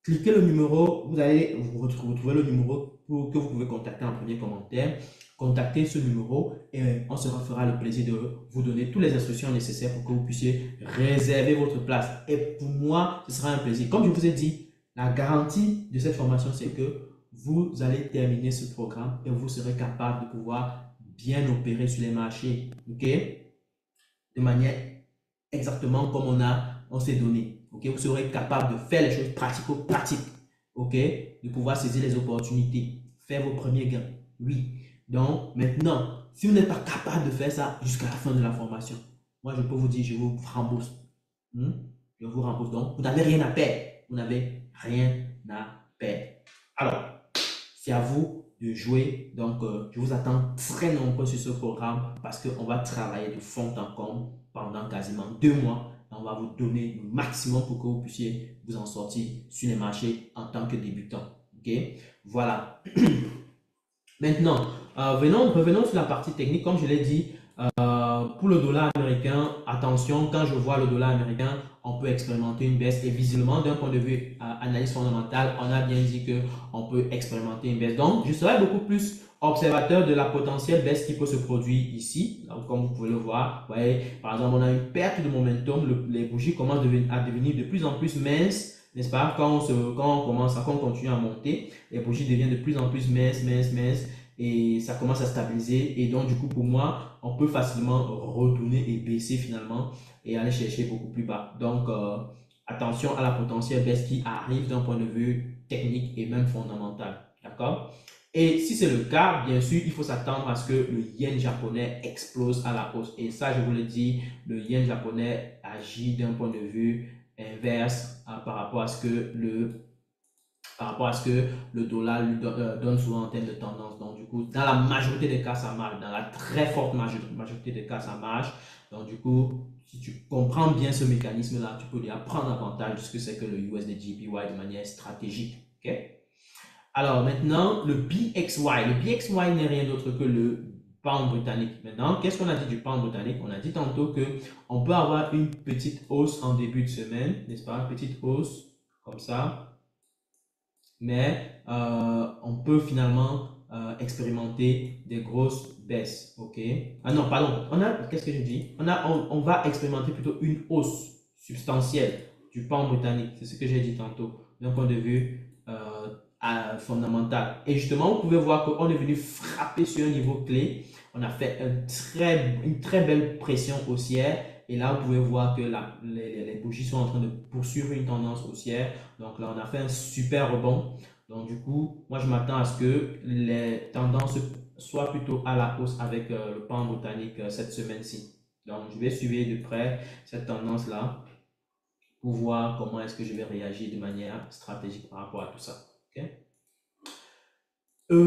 cliquez le numéro, vous allez vous retrouver le numéro pour que vous pouvez contacter en premier commentaire. Contactez ce numéro et on se fera le plaisir de vous donner toutes les instructions nécessaires pour que vous puissiez réserver votre place. Et pour moi, ce sera un plaisir. Comme je vous ai dit, la garantie de cette formation, c'est que vous allez terminer ce programme et vous serez capable de pouvoir bien opérer sur les marchés, ok? De manière exactement comme on s'est donné, ok? Vous serez capable de faire les choses pratico-pratiques, ok? De pouvoir saisir les opportunités, faire vos premiers gains, oui. Donc, maintenant, si vous n'êtes pas capable de faire ça jusqu'à la fin de la formation, moi, je peux vous dire, je vous rembourse. Je vous rembourse. Donc, vous n'avez rien à perdre. Vous n'avez rien à perdre. Alors, c'est à vous de jouer. Donc, je vous attends très nombreux sur ce programme parce qu'on va travailler de fond en comble pendant quasiment 2 mois. On va vous donner le maximum pour que vous puissiez vous en sortir sur les marchés en tant que débutant. Ok? Voilà. Maintenant, revenons sur la partie technique. Comme je l'ai dit, pour le dollar américain, attention, quand je vois le dollar américain, on peut expérimenter une baisse. Et visiblement, d'un point de vue analyse fondamentale, on a bien dit qu'on peut expérimenter une baisse. Donc, je serai beaucoup plus observateur de la potentielle baisse qui peut se produire ici. Donc, comme vous pouvez le voir, vous voyez, par exemple, on a une perte de momentum. Les bougies commencent à devenir de plus en plus minces. N'est-ce pas? Quand on continue à monter, les bougies deviennent de plus en plus minces, et ça commence à stabiliser. Et donc, du coup, pour moi, on peut facilement retourner et baisser finalement et aller chercher beaucoup plus bas. Donc, attention à la potentielle baisse qui arrive d'un point de vue technique et même fondamental. D'accord? Et si c'est le cas, bien sûr, il faut s'attendre à ce que le yen japonais explose à la hausse. Et ça, je vous le dis, le yen japonais agit d'un point de vue inverse par rapport à ce que le dollar lui donne souvent en termes de tendance. Donc, du coup, dans la majorité des cas, ça marche. Dans la très forte majorité des cas, ça marche. Donc, du coup, si tu comprends bien ce mécanisme-là, tu peux déjà prendre avantage de ce que c'est que le USD/JPY de manière stratégique. OK? Alors, maintenant, le BXY. Le BXY n'est rien d'autre que le pound britannique. Maintenant, qu'est-ce qu'on a dit du pound britannique? On a dit tantôt que on peut avoir une petite hausse en début de semaine, n'est-ce pas? Une petite hausse comme ça. Mais on peut finalement expérimenter des grosses baisses, ok? Ah non, pardon, qu'est-ce que je dis? On va expérimenter plutôt une hausse substantielle du pound britannique. C'est ce que j'ai dit tantôt. D'un point de vue fondamental. Et justement, vous pouvez voir qu'on est venu frapper sur un niveau clé. On a fait une très belle pression haussière. Et là, vous pouvez voir que les bougies sont en train de poursuivre une tendance haussière. Donc là, on a fait un super rebond. Donc du coup, moi, je m'attends à ce que les tendances soient plutôt à la hausse avec le pound britannique cette semaine-ci. Donc, je vais suivre de près cette tendance-là pour voir comment est-ce que je vais réagir de manière stratégique par rapport à tout ça. Okay? Euh,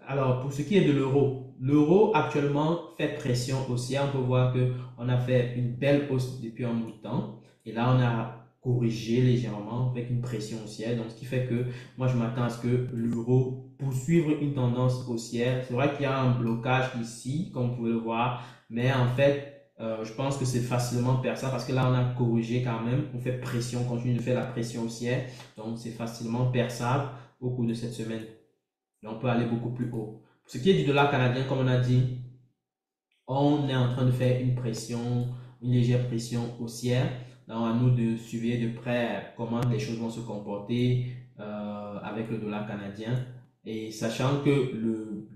alors, pour ce qui est de l'euro, l'euro actuellement fait pression haussière. On peut voir qu'on a fait une belle hausse depuis un bout de temps. Et là, on a corrigé légèrement avec une pression haussière. Donc, ce qui fait que moi, je m'attends à ce que l'euro poursuive une tendance haussière. C'est vrai qu'il y a un blocage ici, comme vous pouvez le voir. Mais en fait, je pense que c'est facilement perçable parce que là, on a corrigé quand même. On fait pression, on continue de faire la pression haussière. Donc, c'est facilement perçable au cours de cette semaine. Et on peut aller beaucoup plus haut. Pour ce qui est du dollar canadien, comme on a dit, on est en train de faire une pression, une légère pression haussière. Donc, à nous de suivre de près comment les choses vont se comporter avec le dollar canadien. Et sachant que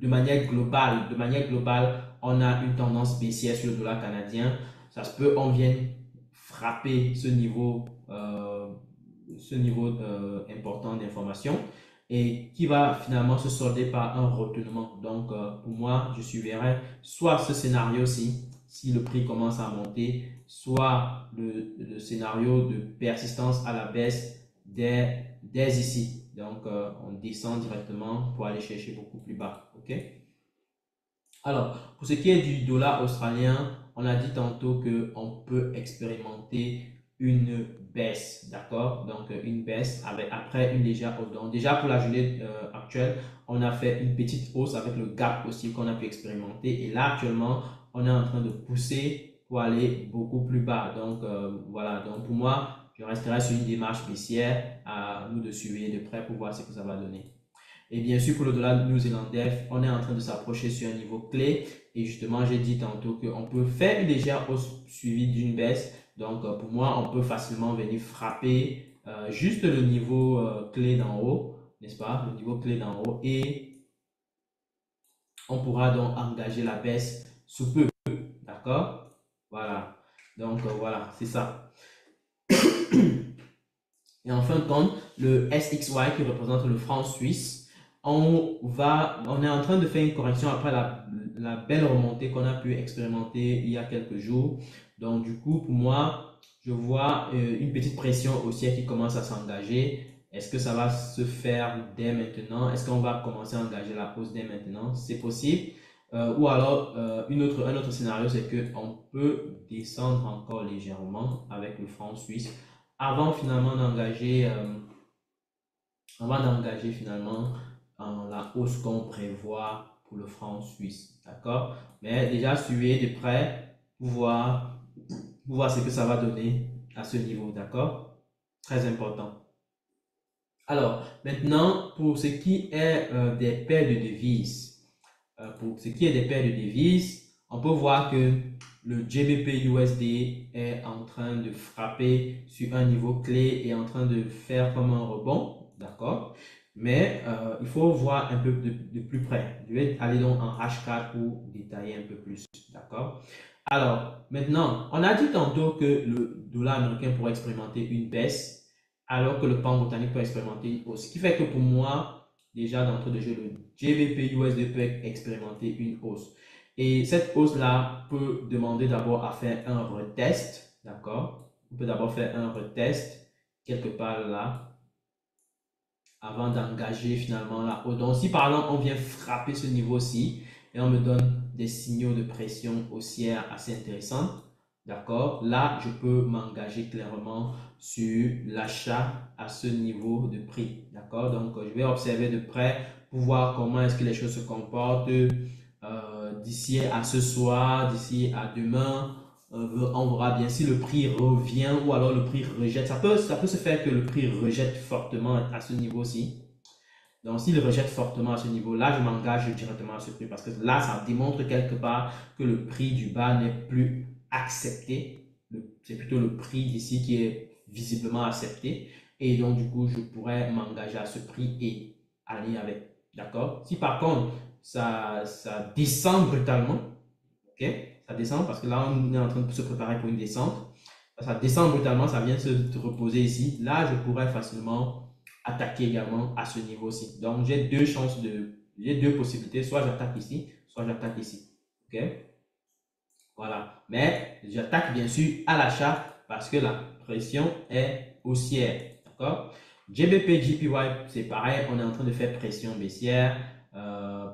de manière globale, on a une tendance baissière sur le dollar canadien. Ça se peut, on vienne frapper ce niveau important d'information et qui va finalement se solder par un retournement. Donc, pour moi, je suivrai soit ce scénario-ci, si le prix commence à monter, soit le scénario de persistance à la baisse dès ici. Donc, on descend directement pour aller chercher beaucoup plus bas. OK? Alors, pour ce qui est du dollar australien, on a dit tantôt qu'on peut expérimenter une baisse, d'accord? Donc, une baisse après une légère hausse. Donc, déjà pour la journée actuelle, on a fait une petite hausse avec le gap aussi qu'on a pu expérimenter. Et là, actuellement, on est en train de pousser pour aller beaucoup plus bas. Donc, voilà. Donc, pour moi, je resterai sur une démarche baissière à nous de suivre de près pour voir ce que ça va donner. Et bien sûr, pour le dollar néo-zélandais, on est en train de s'approcher sur un niveau clé. Et justement, j'ai dit tantôt qu'on peut faire une légère hausse suivie d'une baisse. Donc, pour moi, on peut facilement venir frapper juste le niveau clé d'en haut, n'est-ce pas? Le niveau clé d'en haut. Et on pourra donc engager la baisse sous peu. D'accord? Voilà. Donc, voilà, c'est ça. Et en fin de compte, le SXY qui représente le franc suisse, on est en train de faire une correction après la belle remontée qu'on a pu expérimenter il y a quelques jours. Donc, du coup, pour moi, je vois une petite pression haussière qui commence à s'engager. Est-ce que ça va se faire dès maintenant? Est-ce qu'on va commencer à engager la hausse dès maintenant? C'est possible. Ou alors, un autre scénario, c'est qu'on peut descendre encore légèrement avec le franc suisse avant finalement finalement la hausse qu'on prévoit pour le franc suisse, d'accord? Mais déjà suivez de près pour voir ce que ça va donner à ce niveau, d'accord? Très important. Alors, maintenant, pour ce qui est des paires de devises, on peut voir que le GBP USD est en train de frapper sur un niveau clé et en train de faire comme un rebond, d'accord? Mais il faut voir un peu de plus près. Je vais aller donc en H4 pour détailler un peu plus, d'accord? Alors, maintenant, on a dit tantôt que le dollar américain pourrait expérimenter une baisse alors que le pound britannique peut expérimenter une hausse. Ce qui fait que pour moi, déjà d'entrée de jeu, le GBP USD peut expérimenter une hausse. Et cette hausse-là peut demander d'abord à faire un retest, d'accord? On peut d'abord faire un retest quelque part là avant d'engager finalement la hausse. Donc si par exemple on vient frapper ce niveau-ci et on me donne des signaux de pression haussière assez intéressants, d'accord? Là, je peux m'engager clairement sur l'achat à ce niveau de prix, d'accord? Donc je vais observer de près pour voir comment est-ce que les choses se comportent d'ici à ce soir, d'ici à demain. On verra bien si le prix revient ou alors le prix rejette. Ça peut se faire que le prix rejette fortement à ce niveau-ci. Donc, s'il rejette fortement à ce niveau-là, je m'engage directement à ce prix parce que là, ça démontre quelque part que le prix du bas n'est plus accepté. C'est plutôt le prix d'ici qui est visiblement accepté. Et donc, du coup, je pourrais m'engager à ce prix et aller avec. D'accord? Si par contre, ça descend brutalement, ok? Ça descend parce que là, on est en train de se préparer pour une descente. Ça descend brutalement, ça vient se reposer ici. Là, je pourrais facilement attaquer également à ce niveau-ci. Donc, j'ai deux possibilités. Soit j'attaque ici, soit j'attaque ici. OK? Voilà. Mais j'attaque bien sûr à l'achat parce que la pression est haussière. D'accord? GBP, JPY, c'est pareil. On est en train de faire pression baissière.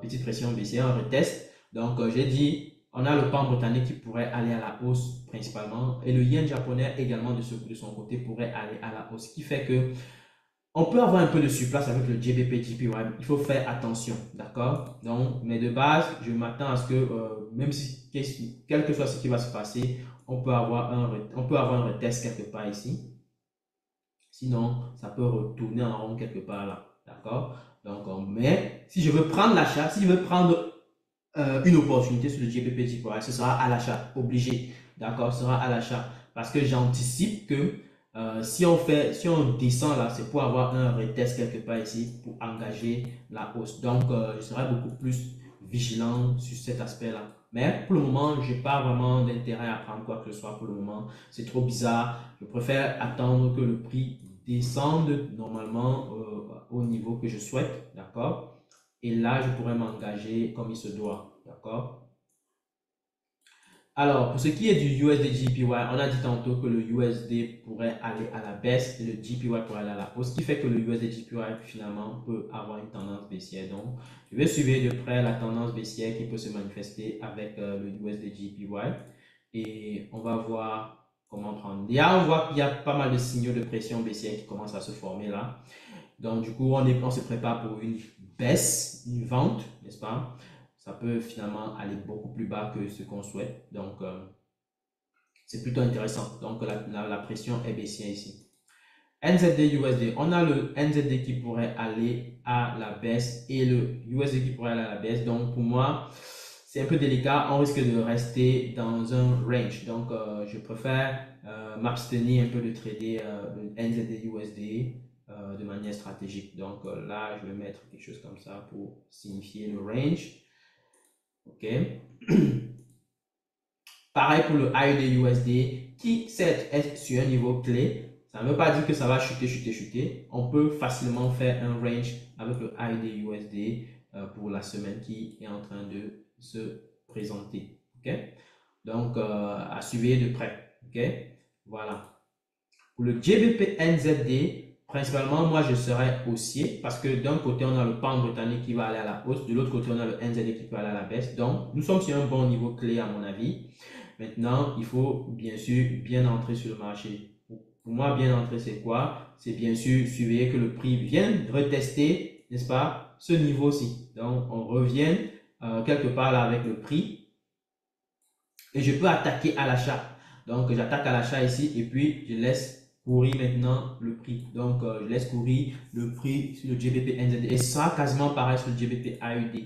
Petite pression baissière, on reteste. Donc, j'ai dit, on a le pound britannique qui pourrait aller à la hausse principalement. Et le yen japonais également de son côté pourrait aller à la hausse. Ce qui fait que on peut avoir un peu de surplace avec le GBP, JPY. Il faut faire attention, d'accord? Donc, mais de base, je m'attends à ce que, même si, quel que soit ce qui va se passer, on peut avoir un retest quelque part ici. Sinon, ça peut retourner en rond quelque part là, d'accord? Donc, mais si je veux prendre l'achat, si je veux prendre une opportunité sur le GBP, JPY, ce sera à l'achat, obligé, d'accord? Ce sera à l'achat parce que j'anticipe que si on descend là, c'est pour avoir un retest quelque part ici pour engager la hausse. Donc, je serai beaucoup plus vigilant sur cet aspect-là. Mais pour le moment, je n'ai pas vraiment d'intérêt à prendre quoi que ce soit pour le moment. C'est trop bizarre. Je préfère attendre que le prix descende normalement au niveau que je souhaite, d'accord? Et là, je pourrais m'engager comme il se doit, d'accord? Alors, pour ce qui est du USD JPY, on a dit tantôt que le USD pourrait aller à la baisse et le JPY pourrait aller à la hausse, ce qui fait que le USD JPY finalement peut avoir une tendance baissière. Donc, je vais suivre de près la tendance baissière qui peut se manifester avec le USD JPY et on va voir comment prendre. Là, on voit qu'il y a pas mal de signaux de pression baissière qui commencent à se former là. Donc, du coup, on se prépare pour une baisse, une vente, n'est-ce pas? Ça peut finalement aller beaucoup plus bas que ce qu'on souhaite. Donc, c'est plutôt intéressant. Donc, la pression est baissière ici. NZD USD, on a le NZD qui pourrait aller à la baisse et le USD qui pourrait aller à la baisse. Donc, pour moi, c'est un peu délicat. On risque de rester dans un range. Donc, je préfère m'abstenir un peu de trader le NZD USD de manière stratégique. Donc, là, je vais mettre quelque chose comme ça pour signifier le range. OK. Pareil pour le AUD USD qui, certes, est sur un niveau clé. Ça ne veut pas dire que ça va chuter. On peut facilement faire un range avec le AUD USD pour la semaine qui est en train de se présenter. OK? Donc, à suivre de près. OK? Voilà. Pour le GBP NZD, principalement, moi, je serais haussier parce que d'un côté, on a le pound britannique qui va aller à la hausse. De l'autre côté, on a le NZD qui peut aller à la baisse. Donc, nous sommes sur un bon niveau clé, à mon avis. Maintenant, il faut bien sûr bien entrer sur le marché. Pour moi, bien entrer, c'est quoi? C'est bien sûr surveiller que le prix vienne retester, n'est-ce pas, ce niveau-ci. Donc, on revient quelque part là avec le prix et je peux attaquer à l'achat. Donc, j'attaque à l'achat ici et puis je laisse courir maintenant le prix. Donc, je laisse courir le prix sur le GBP NZD et ça sera quasiment pareil sur le GBP AUD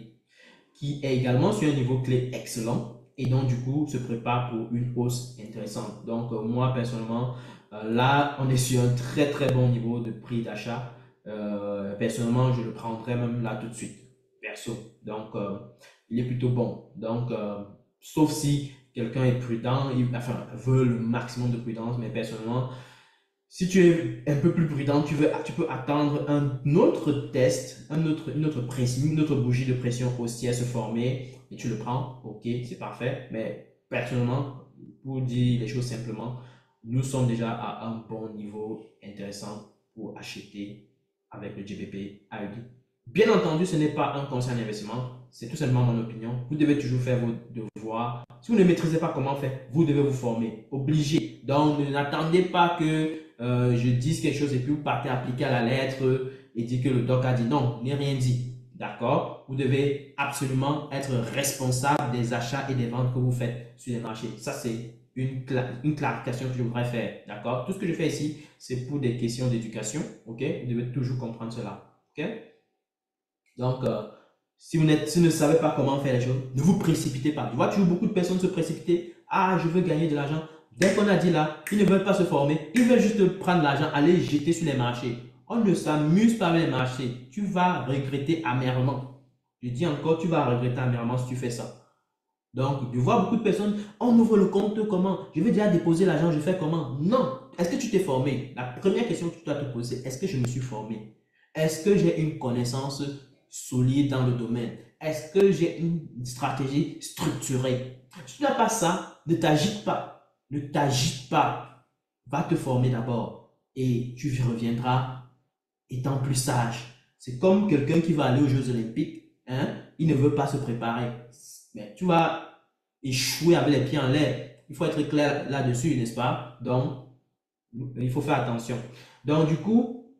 qui est également sur un niveau clé excellent et donc du coup se prépare pour une hausse intéressante. Donc moi personnellement, là on est sur un très bon niveau de prix d'achat. Personnellement, je le prendrais même là tout de suite, perso. Donc il est plutôt bon. Donc sauf si quelqu'un est prudent, enfin veut le maximum de prudence, mais personnellement, si tu es un peu plus prudent, tu peux attendre un autre test, une autre pression, une autre bougie de pression haussière se former et tu le prends. Ok, c'est parfait. Mais personnellement, pour dire les choses simplement, nous sommes déjà à un bon niveau intéressant pour acheter avec le GBP AUD. Bien entendu, ce n'est pas un conseil d'investissement, c'est tout simplement mon opinion. Vous devez toujours faire vos devoirs. Si vous ne maîtrisez pas comment faire, vous devez vous former. Obligé. Donc, n'attendez pas que je dise quelque chose et puis vous partez appliquer à la lettre et dire que le doc a dit non, n'est rien dit. D'accord? Vous devez absolument être responsable des achats et des ventes que vous faites sur les marchés. Ça, c'est une clarification que je voudrais faire. D'accord? Tout ce que je fais ici, c'est pour des questions d'éducation. OK? Vous devez toujours comprendre cela. OK? Donc, si vous ne savez pas comment faire les choses, ne vous précipitez pas. Je vois toujours beaucoup de personnes se précipiter. Ah, je veux gagner de l'argent. Dès qu'on a dit là, ils ne veulent pas se former, ils veulent juste prendre l'argent, aller jeter sur les marchés. On ne s'amuse pas avec les marchés. Tu vas regretter amèrement. Je dis encore, tu vas regretter amèrement si tu fais ça. Donc, je vois beaucoup de personnes, on ouvre le compte comment? Je vais déjà déposer l'argent, je fais comment? Non. Est-ce que tu t'es formé? La première question que tu dois te poser, est-ce que je me suis formé? Est-ce que j'ai une connaissance solide dans le domaine? Est-ce que j'ai une stratégie structurée? Si tu n'as pas ça, ne t'agite pas. Ne t'agite pas. Va te former d'abord et tu reviendras étant plus sage. C'est comme quelqu'un qui va aller aux Jeux Olympiques, hein, il ne veut pas se préparer. Mais tu vas échouer avec les pieds en l'air. Il faut être clair là-dessus, n'est-ce pas? Donc, il faut faire attention. Donc, du coup,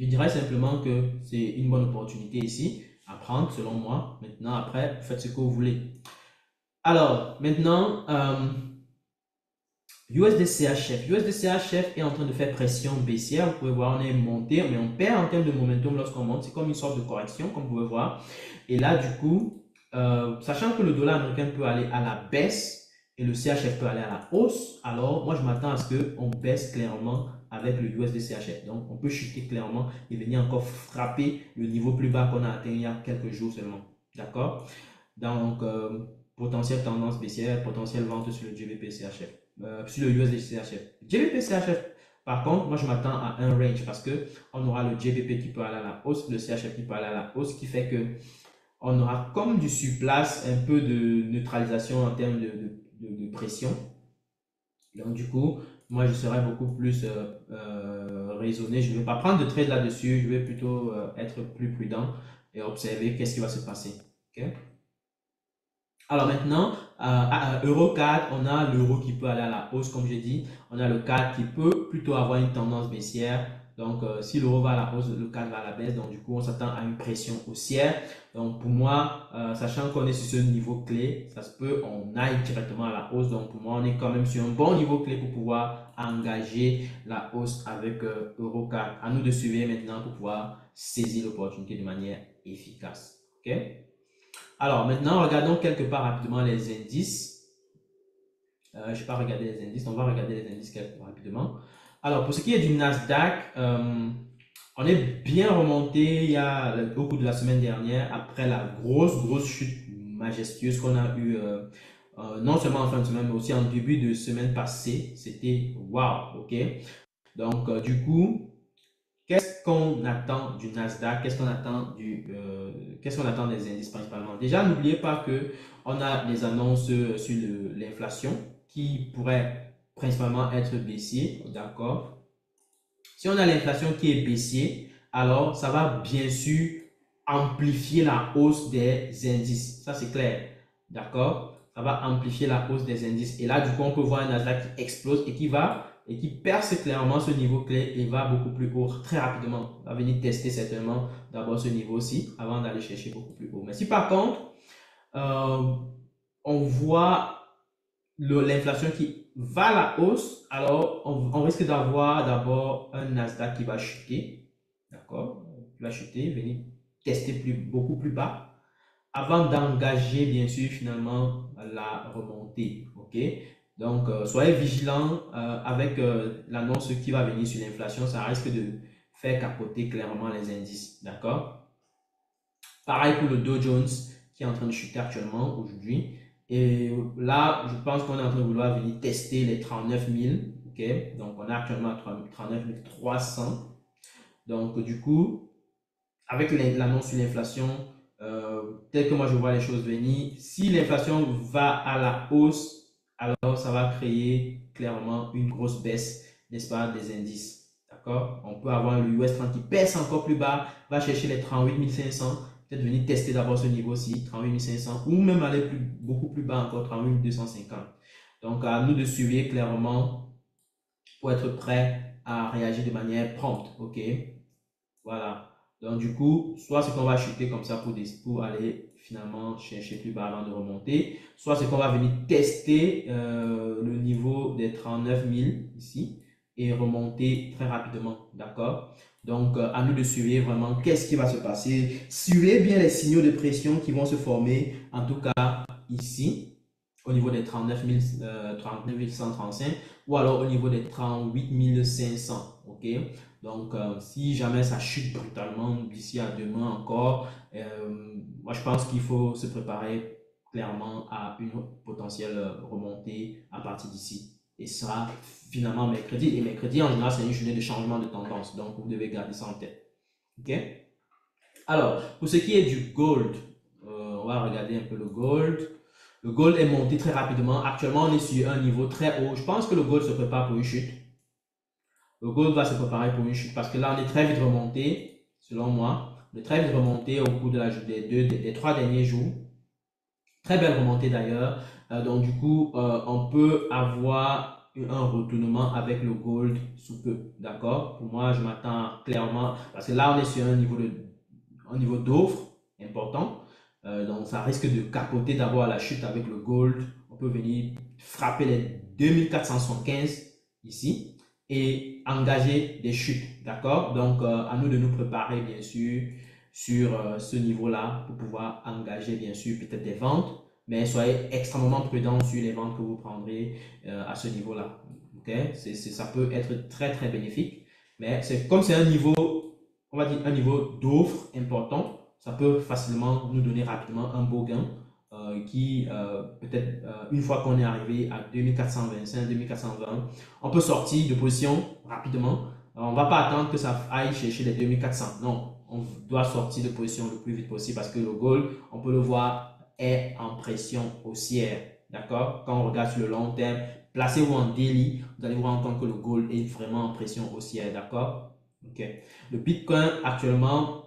je dirais simplement que c'est une bonne opportunité ici à prendre, selon moi. Maintenant, après, faites ce que vous voulez. Alors, maintenant, USDCHF. USDCHF est en train de faire pression baissière. Vous pouvez voir, on est monté, mais on perd en termes de momentum lorsqu'on monte. C'est comme une sorte de correction, comme vous pouvez voir. Et là, du coup, sachant que le dollar américain peut aller à la baisse et le CHF peut aller à la hausse, alors moi, je m'attends à ce qu'on baisse clairement avec le USDCHF. Donc, on peut chuter clairement et venir encore frapper le niveau plus bas qu'on a atteint il y a quelques jours seulement. D'accord? Donc, potentielle tendance baissière, potentielle vente sur le GBP-CHF, sur le USD-CHF. GBP-CHF, par contre, moi je m'attends à un range parce que on aura le GBP qui peut aller à la hausse, le CHF qui peut aller à la hausse, ce qui fait que on aura comme du surplace, un peu de neutralisation en termes de pression. Donc, du coup, moi je serai beaucoup plus raisonné. Je ne vais pas prendre de trade là-dessus, je vais plutôt être plus prudent et observer qu'est-ce qui va se passer. Ok. Alors maintenant, à Euro-CAD, on a l'euro qui peut aller à la hausse, comme j'ai dit. On a le CAD qui peut plutôt avoir une tendance baissière. Donc, si l'euro va à la hausse, le CAD va à la baisse. Donc, du coup, on s'attend à une pression haussière. Donc, pour moi, sachant qu'on est sur ce niveau clé, ça se peut, on aille directement à la hausse. Donc, pour moi, on est quand même sur un bon niveau clé pour pouvoir engager la hausse avec Euro-CAD. À nous de suivre maintenant pour pouvoir saisir l'opportunité de manière efficace. OK? Alors maintenant, regardons quelque part rapidement les indices. Je ne vais pas regarder les indices, on va regarder les indices rapidement. Alors pour ce qui est du Nasdaq, on est bien remonté au cours de la semaine dernière après la grosse chute majestueuse qu'on a eue non seulement en fin de semaine mais aussi en début de semaine passée. C'était waouh, ok. Donc du coup, qu'est-ce qu'on attend du Nasdaq? Qu'est-ce qu'on attend des indices principalement? Déjà, n'oubliez pas que on a des annonces sur l'inflation qui pourrait principalement être baissier, d'accord? Si on a l'inflation qui est baissier, alors ça va bien sûr amplifier la hausse des indices. Ça, c'est clair, d'accord? Ça va amplifier la hausse des indices. Et là, du coup, on peut voir un Nasdaq qui explose et qui perce clairement ce niveau clé et va beaucoup plus haut très rapidement. On va venir tester certainement d'abord ce niveau-ci avant d'aller chercher beaucoup plus haut. Mais si par contre, euh, on voit l'inflation qui va à la hausse, alors on risque d'avoir d'abord un Nasdaq qui va chuter, d'accord? Qui va chuter, venir tester beaucoup plus bas avant d'engager bien sûr finalement la remontée, ok? Donc soyez vigilants avec l'annonce qui va venir sur l'inflation, ça risque de faire capoter clairement les indices, d'accord? Pareil pour le Dow Jones qui est en train de chuter actuellement aujourd'hui. Et là, je pense qu'on est en train de vouloir venir tester les 39 000. Ok, donc on est actuellement à 39 300. Donc du coup, avec l'annonce sur l'inflation, tel que moi je vois les choses venir, si l'inflation va à la hausse, alors ça va créer clairement une grosse baisse, n'est-ce pas, des indices. D'accord? On peut avoir le US 30 qui baisse encore plus bas, va chercher les 38 500, peut-être venir tester d'abord ce niveau-ci, 38 500, ou même aller beaucoup plus bas encore, 38 250. Donc à nous de suivre clairement pour être prêt à réagir de manière prompte. Ok? Voilà. Donc, du coup, soit c'est qu'on va chuter comme ça pour aller finalement chercher plus bas avant de remonter, soit c'est qu'on va venir tester le niveau des 39 000 ici et remonter très rapidement. D'accord? Donc, à nous de suivre vraiment qu'est-ce qui va se passer. Suivez bien les signaux de pression qui vont se former, en tout cas ici. au niveau des 39 135 ou alors au niveau des 38 500. Ok, donc si jamais ça chute brutalement d'ici à demain encore, moi je pense qu'il faut se préparer clairement à une potentielle remontée à partir d'ici. Et ce sera finalement mercredi. Et mercredi, en général, c'est une journée de changement de tendance. Donc, vous devez garder ça en tête. OK? Alors, pour ce qui est du gold, on va regarder un peu le gold. Le gold est monté très rapidement. Actuellement, on est sur un niveau très haut. Je pense que le gold se prépare pour une chute. Le gold va se préparer pour une chute parce que là, on est très vite remonté, selon moi. On est très vite remonté au cours des 3 derniers jours. Très belle remontée d'ailleurs. Donc, du coup, on peut avoir un retournement avec le gold sous peu. D'accord? Pour moi, je m'attends clairement parce que là, on est sur un niveau d'offre important. Donc, ça risque de capoter d'abord à la chute avec le gold. On peut venir frapper les 2475 ici et engager des chutes. D'accord? Donc, à nous de nous préparer, bien sûr, sur ce niveau-là pour pouvoir engager, bien sûr, peut-être des ventes. Mais soyez extrêmement prudent sur les ventes que vous prendrez à ce niveau-là. Okay? Ça peut être très, très bénéfique. Mais comme c'est un niveau, on va dire un niveau d'offre important, ça peut facilement nous donner rapidement un beau gain qui, peut-être, une fois qu'on est arrivé à 2425, 2420, on peut sortir de position rapidement. On ne va pas attendre que ça aille chercher les 2400. Non, on doit sortir de position le plus vite possible parce que le gold, on peut le voir, est en pression haussière. D'accord? Quand on regarde sur le long terme, placez-vous en daily, vous allez vous rendre compte que le gold est vraiment en pression haussière. D'accord? Ok. Le Bitcoin actuellement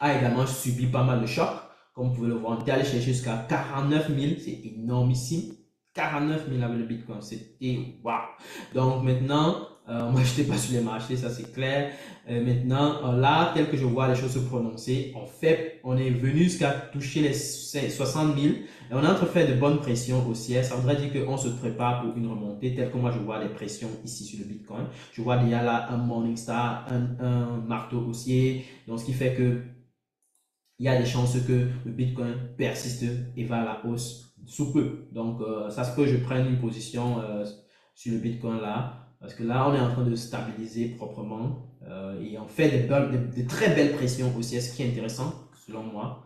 a également subi pas mal de chocs. Comme vous pouvez le voir, on est allé chercher jusqu'à 49 000, c'est énormissime. 49 000 avec le Bitcoin, c'était waouh. Donc maintenant, moi je n'étais pas sur les marchés, ça c'est clair. Maintenant, là, tel que je vois les choses se prononcer, en fait, on est venu jusqu'à toucher les 60 000 et on est en train de faire de bonnes pressions haussières. Ça voudrait dire qu'on se prépare pour une remontée, telle que moi je vois les pressions ici sur le Bitcoin. Je vois déjà là un Morningstar, un marteau haussier, donc ce qui fait que il y a des chances que le Bitcoin persiste et va à la hausse sous peu. Donc, ça se peut que je prenne une position sur le Bitcoin là, parce que là, on est en train de stabiliser proprement et on fait des très belles pressions aussi, ce qui est intéressant selon moi.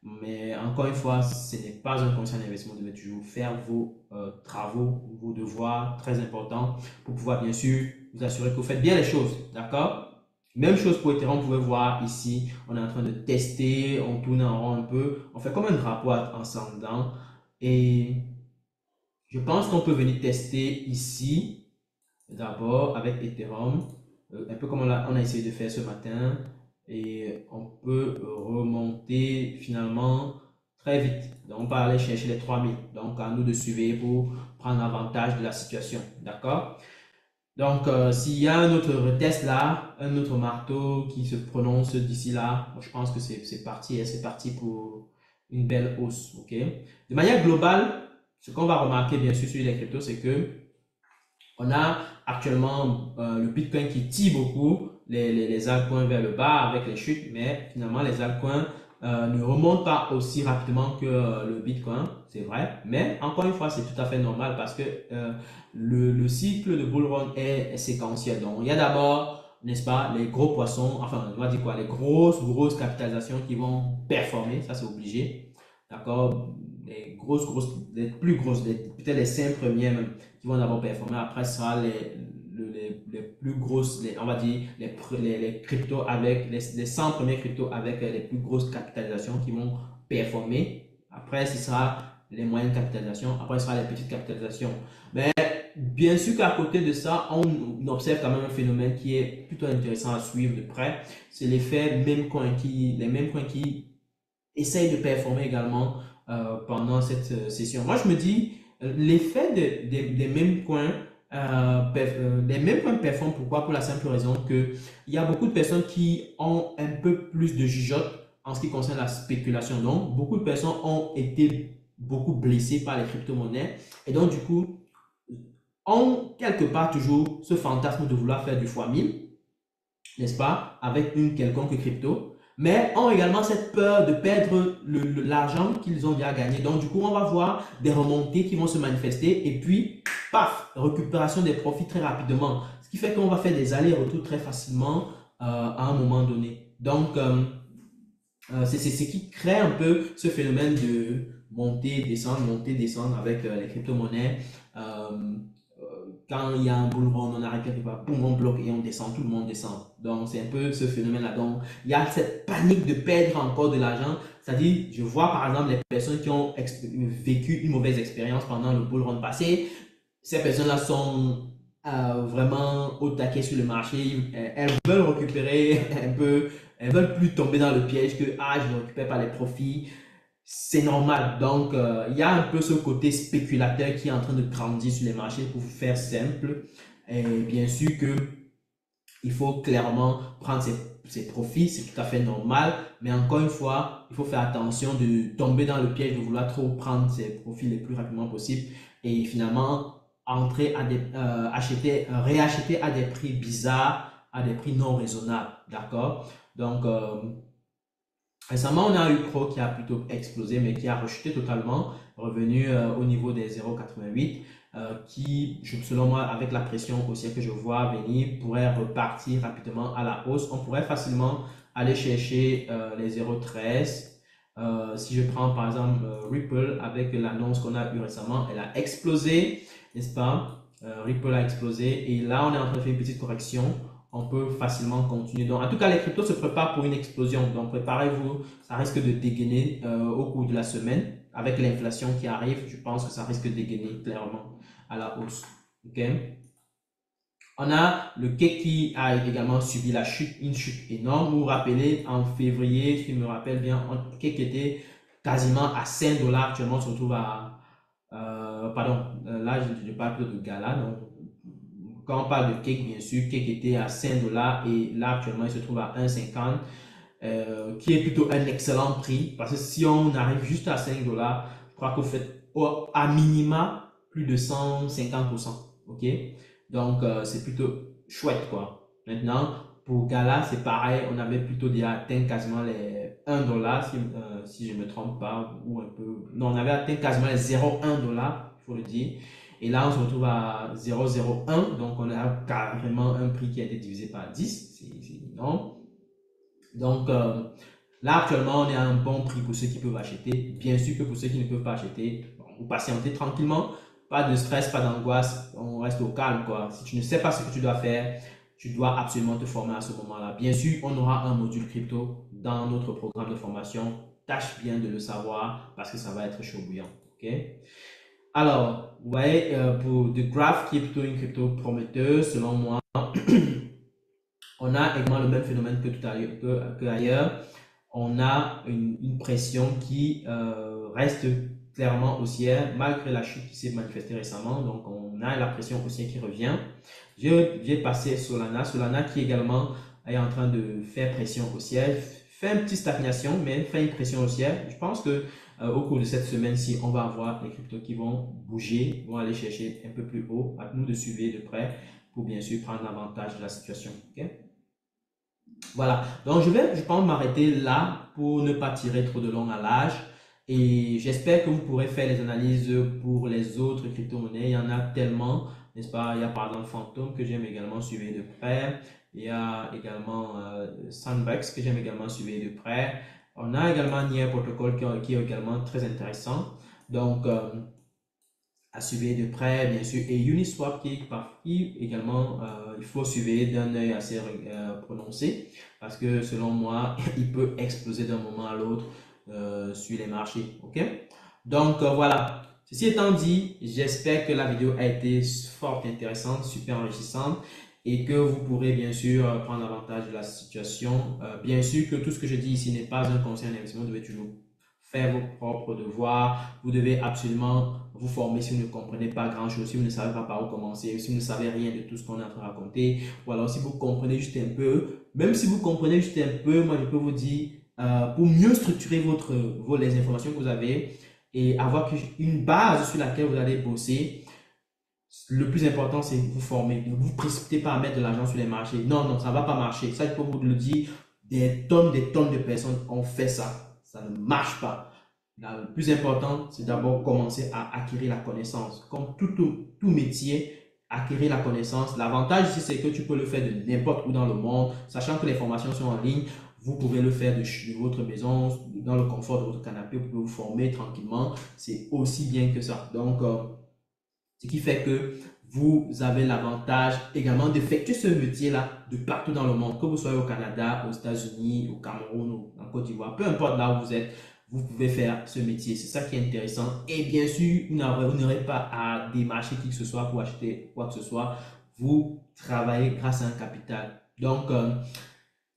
Mais encore une fois, ce n'est pas un conseil d'investissement. Vous devez toujours faire vos travaux, vos devoirs très importants pour pouvoir bien sûr vous assurer que vous faites bien les choses. D'accord? Même chose pour Ethereum, vous pouvez voir ici, on est en train de tester, on tourne en rond un peu, on fait comme un drapeau ascendant et je pense qu'on peut venir tester ici d'abord avec Ethereum, un peu comme on a essayé de faire ce matin et on peut remonter finalement très vite. Donc on peut aller chercher les 3000. Donc à nous de suivre pour prendre avantage de la situation. D'accord? Donc, s'il y a un autre retest là, un autre marteau qui se prononce d'ici là, moi, je pense que c'est parti, hein, c'est parti pour une belle hausse. Ok. De manière globale, ce qu'on va remarquer bien sûr sur les cryptos, c'est que on a actuellement le Bitcoin qui tire beaucoup les altcoins vers le bas avec les chutes, mais finalement les altcoins ne remontent pas aussi rapidement que le Bitcoin, c'est vrai. Mais encore une fois, c'est tout à fait normal parce que le cycle de bull run est séquentiel. Donc, il y a d'abord, n'est-ce pas, les gros poissons, enfin, on va dire quoi, les grosses capitalisations qui vont performer, ça c'est obligé. D'accord? Les plus grosses, peut-être les 5 premières même qui vont d'abord performer. Après, ce sera les plus grosses, on va dire les cryptos avec les 100 premiers cryptos avec les plus grosses capitalisations qui vont performer. Après, ce sera les moyennes capitalisations. Après, ce sera les petites capitalisations. Mais bien sûr qu'à côté de ça, on observe quand même un phénomène qui est plutôt intéressant à suivre de près. C'est l'effet les mêmes coins qui essayent de performer également pendant cette session. Moi, je me dis, l'effet des mêmes coins, les mêmes coins performent. Pourquoi? Pour la simple raison que il y a beaucoup de personnes qui ont un peu plus de jugeote en ce qui concerne la spéculation. Donc, beaucoup de personnes ont été beaucoup blessées par les crypto-monnaies et donc, du coup, ont quelque part toujours ce fantasme de vouloir faire du fois 1000, n'est-ce pas, avec une quelconque crypto. mais ont également cette peur de perdre l'argent qu'ils ont déjà gagné. Donc, du coup, on va voir des remontées qui vont se manifester et puis, paf, récupération des profits très rapidement. Ce qui fait qu'on va faire des allers-retours très facilement à un moment donné. Donc, c'est ce qui crée un peu ce phénomène de monter, descendre avec les crypto-monnaies. Quand il y a un bull run, on arrive quelque part, boum, on bloque et on descend, tout le monde descend. Donc, c'est un peu ce phénomène-là. Donc, il y a cette panique de perdre encore de l'argent. C'est-à-dire, je vois par exemple les personnes qui ont vécu une mauvaise expérience pendant le bull run passé. Ces personnes-là sont vraiment au taquet sur le marché. Elles veulent récupérer un peu, elles veulent plus tomber dans le piège que ah, je ne récupère pas les profits. C'est normal. Donc, il y a un peu ce côté spéculateur qui est en train de grandir sur les marchés pour faire simple. Et bien sûr que il faut clairement prendre ses profits, c'est tout à fait normal. Mais encore une fois, il faut faire attention de tomber dans le piège de vouloir trop prendre ses profits le plus rapidement possible et finalement entrer à réacheter à des prix bizarres, à des prix non raisonnables. D'accord? Donc, récemment, on a eu Pro qui a plutôt explosé, mais qui a rechuté totalement, revenu au niveau des 0,88, qui, selon moi, avec la pression haussière que je vois venir, pourrait repartir rapidement à la hausse. On pourrait facilement aller chercher les 0,13. Si je prends par exemple Ripple, avec l'annonce qu'on a eue récemment, elle a explosé, n'est-ce pas? Ripple a explosé et là, on est en train de faire une petite correction. On peut facilement continuer. Donc, en tout cas, les cryptos se préparent pour une explosion. Donc, préparez-vous. Ça risque de dégainer au cours de la semaine. Avec l'inflation qui arrive, je pense que ça risque de dégainer clairement à la hausse. OK? On a le cake qui a également subi la chute, une chute énorme. Vous vous rappelez, en février, si je me rappelle bien, le cake était quasiment à 5 dollars. Actuellement, on se retrouve à, là, je parle plutôt de Gala. Donc, quand on parle de cake, bien sûr, cake était à 5 dollars et là, actuellement, il se trouve à 1,50, qui est plutôt un excellent prix parce que si on arrive juste à 5 dollars, je crois que vous faites à minima plus de 150%. OK? Donc, c'est plutôt chouette, quoi. Maintenant, pour Gala, c'est pareil, on avait plutôt déjà atteint quasiment les 1 dollar, si je ne me trompe pas, ou un peu. Non, on avait atteint quasiment les 0,1 dollar, il faut le dire. Et là, on se retrouve à 0,01, donc on a carrément un prix qui a été divisé par 10, c'est énorme. Donc là, actuellement, on est à un bon prix pour ceux qui peuvent acheter. Bien sûr que pour ceux qui ne peuvent pas acheter, bon, vous patientez tranquillement, pas de stress, pas d'angoisse, on reste au calme, quoi. Si tu ne sais pas ce que tu dois faire, tu dois absolument te former à ce moment-là. Bien sûr, on aura un module crypto dans notre programme de formation. Tâche bien de le savoir parce que ça va être chaud bouillant. OK? Alors, vous voyez, pour The Graph, qui est plutôt une crypto prometteuse, selon moi, on a également le même phénomène que tout à l'heure, que ailleurs. On a une pression qui reste clairement haussière, malgré la chute qui s'est manifestée récemment. Donc, on a la pression haussière qui revient. Je vais passer Solana. Solana qui également est en train de faire pression haussière, fait une petite stagnation, mais fait une pression haussière. Je pense que au cours de cette semaine-ci, on va avoir les cryptos qui vont bouger, vont aller chercher un peu plus haut. À nous de suivre de près pour bien sûr prendre l'avantage de la situation. OK? Voilà, donc je pense m'arrêter là pour ne pas tirer trop de long à l'âge et j'espère que vous pourrez faire les analyses pour les autres crypto-monnaies. Il y en a tellement, n'est-ce pas? Il y a par exemple Phantom que j'aime également suivre de près. Il y a également Sandbox que j'aime également suivre de près. On a également Near Protocol qui est également très intéressant. Donc, à suivre de près, bien sûr, et Uniswap qui également, il faut suivre d'un œil assez prononcé parce que selon moi, il peut exploser d'un moment à l'autre sur les marchés. OK? Donc voilà. Ceci étant dit, j'espère que la vidéo a été fort intéressante, super enrichissante et que vous pourrez bien sûr prendre avantage de la situation. Bien sûr que tout ce que je dis ici n'est pas un conseil en investissement, vous devez toujours faire vos propres devoirs. Vous devez absolument vous former si vous ne comprenez pas grand-chose, si vous ne savez pas par où commencer, si vous ne savez rien de tout ce qu'on est en train de raconter, ou alors si vous comprenez juste un peu. Même si vous comprenez juste un peu, moi je peux vous dire, pour mieux structurer les informations que vous avez et avoir une base sur laquelle vous allez bosser, le plus important, c'est vous former. Ne vous précipitez pas à mettre de l'argent sur les marchés. Non, non, ça ne va pas marcher. Ça, je peux vous le dire des tonnes de personnes ont fait ça. Ça ne marche pas. Là, le plus important, c'est d'abord commencer à acquérir la connaissance. Comme tout métier, acquérir la connaissance. L'avantage ici, c'est que tu peux le faire de n'importe où dans le monde, sachant que les formations sont en ligne. Vous pouvez le faire de votre maison, dans le confort de votre canapé, vous pouvez vous former tranquillement. C'est aussi bien que ça. Donc, ce qui fait que vous avez l'avantage également d'effectuer ce métier-là de partout dans le monde, que vous soyez au Canada, aux États-Unis, au Cameroun, ou en Côte d'Ivoire, peu importe là où vous êtes, vous pouvez faire ce métier. C'est ça qui est intéressant. Et bien sûr, vous n'aurez pas à démarcher qui que ce soit pour acheter quoi que ce soit. Vous travaillez grâce à un capital. Donc,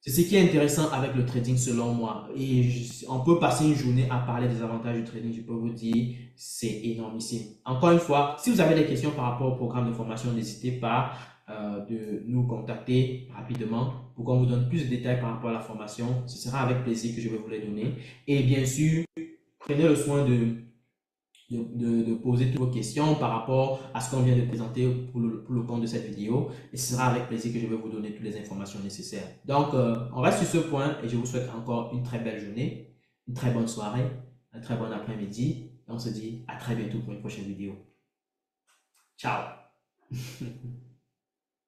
c'est ce qui est intéressant avec le trading selon moi. Et on peut passer une journée à parler des avantages du trading. Je peux vous dire, c'est énormissime. Encore une fois, si vous avez des questions par rapport au programme de formation, n'hésitez pas de nous contacter rapidement pour qu'on vous donne plus de détails par rapport à la formation. Ce sera avec plaisir que je vais vous les donner. Et bien sûr, prenez le soin de poser toutes vos questions par rapport à ce qu'on vient de présenter pour le compte de cette vidéo. Et ce sera avec plaisir que je vais vous donner toutes les informations nécessaires. Donc, on reste sur ce point et je vous souhaite encore une très belle journée, une très bonne soirée, un très bon après-midi. Et on se dit à très bientôt pour une prochaine vidéo. Ciao!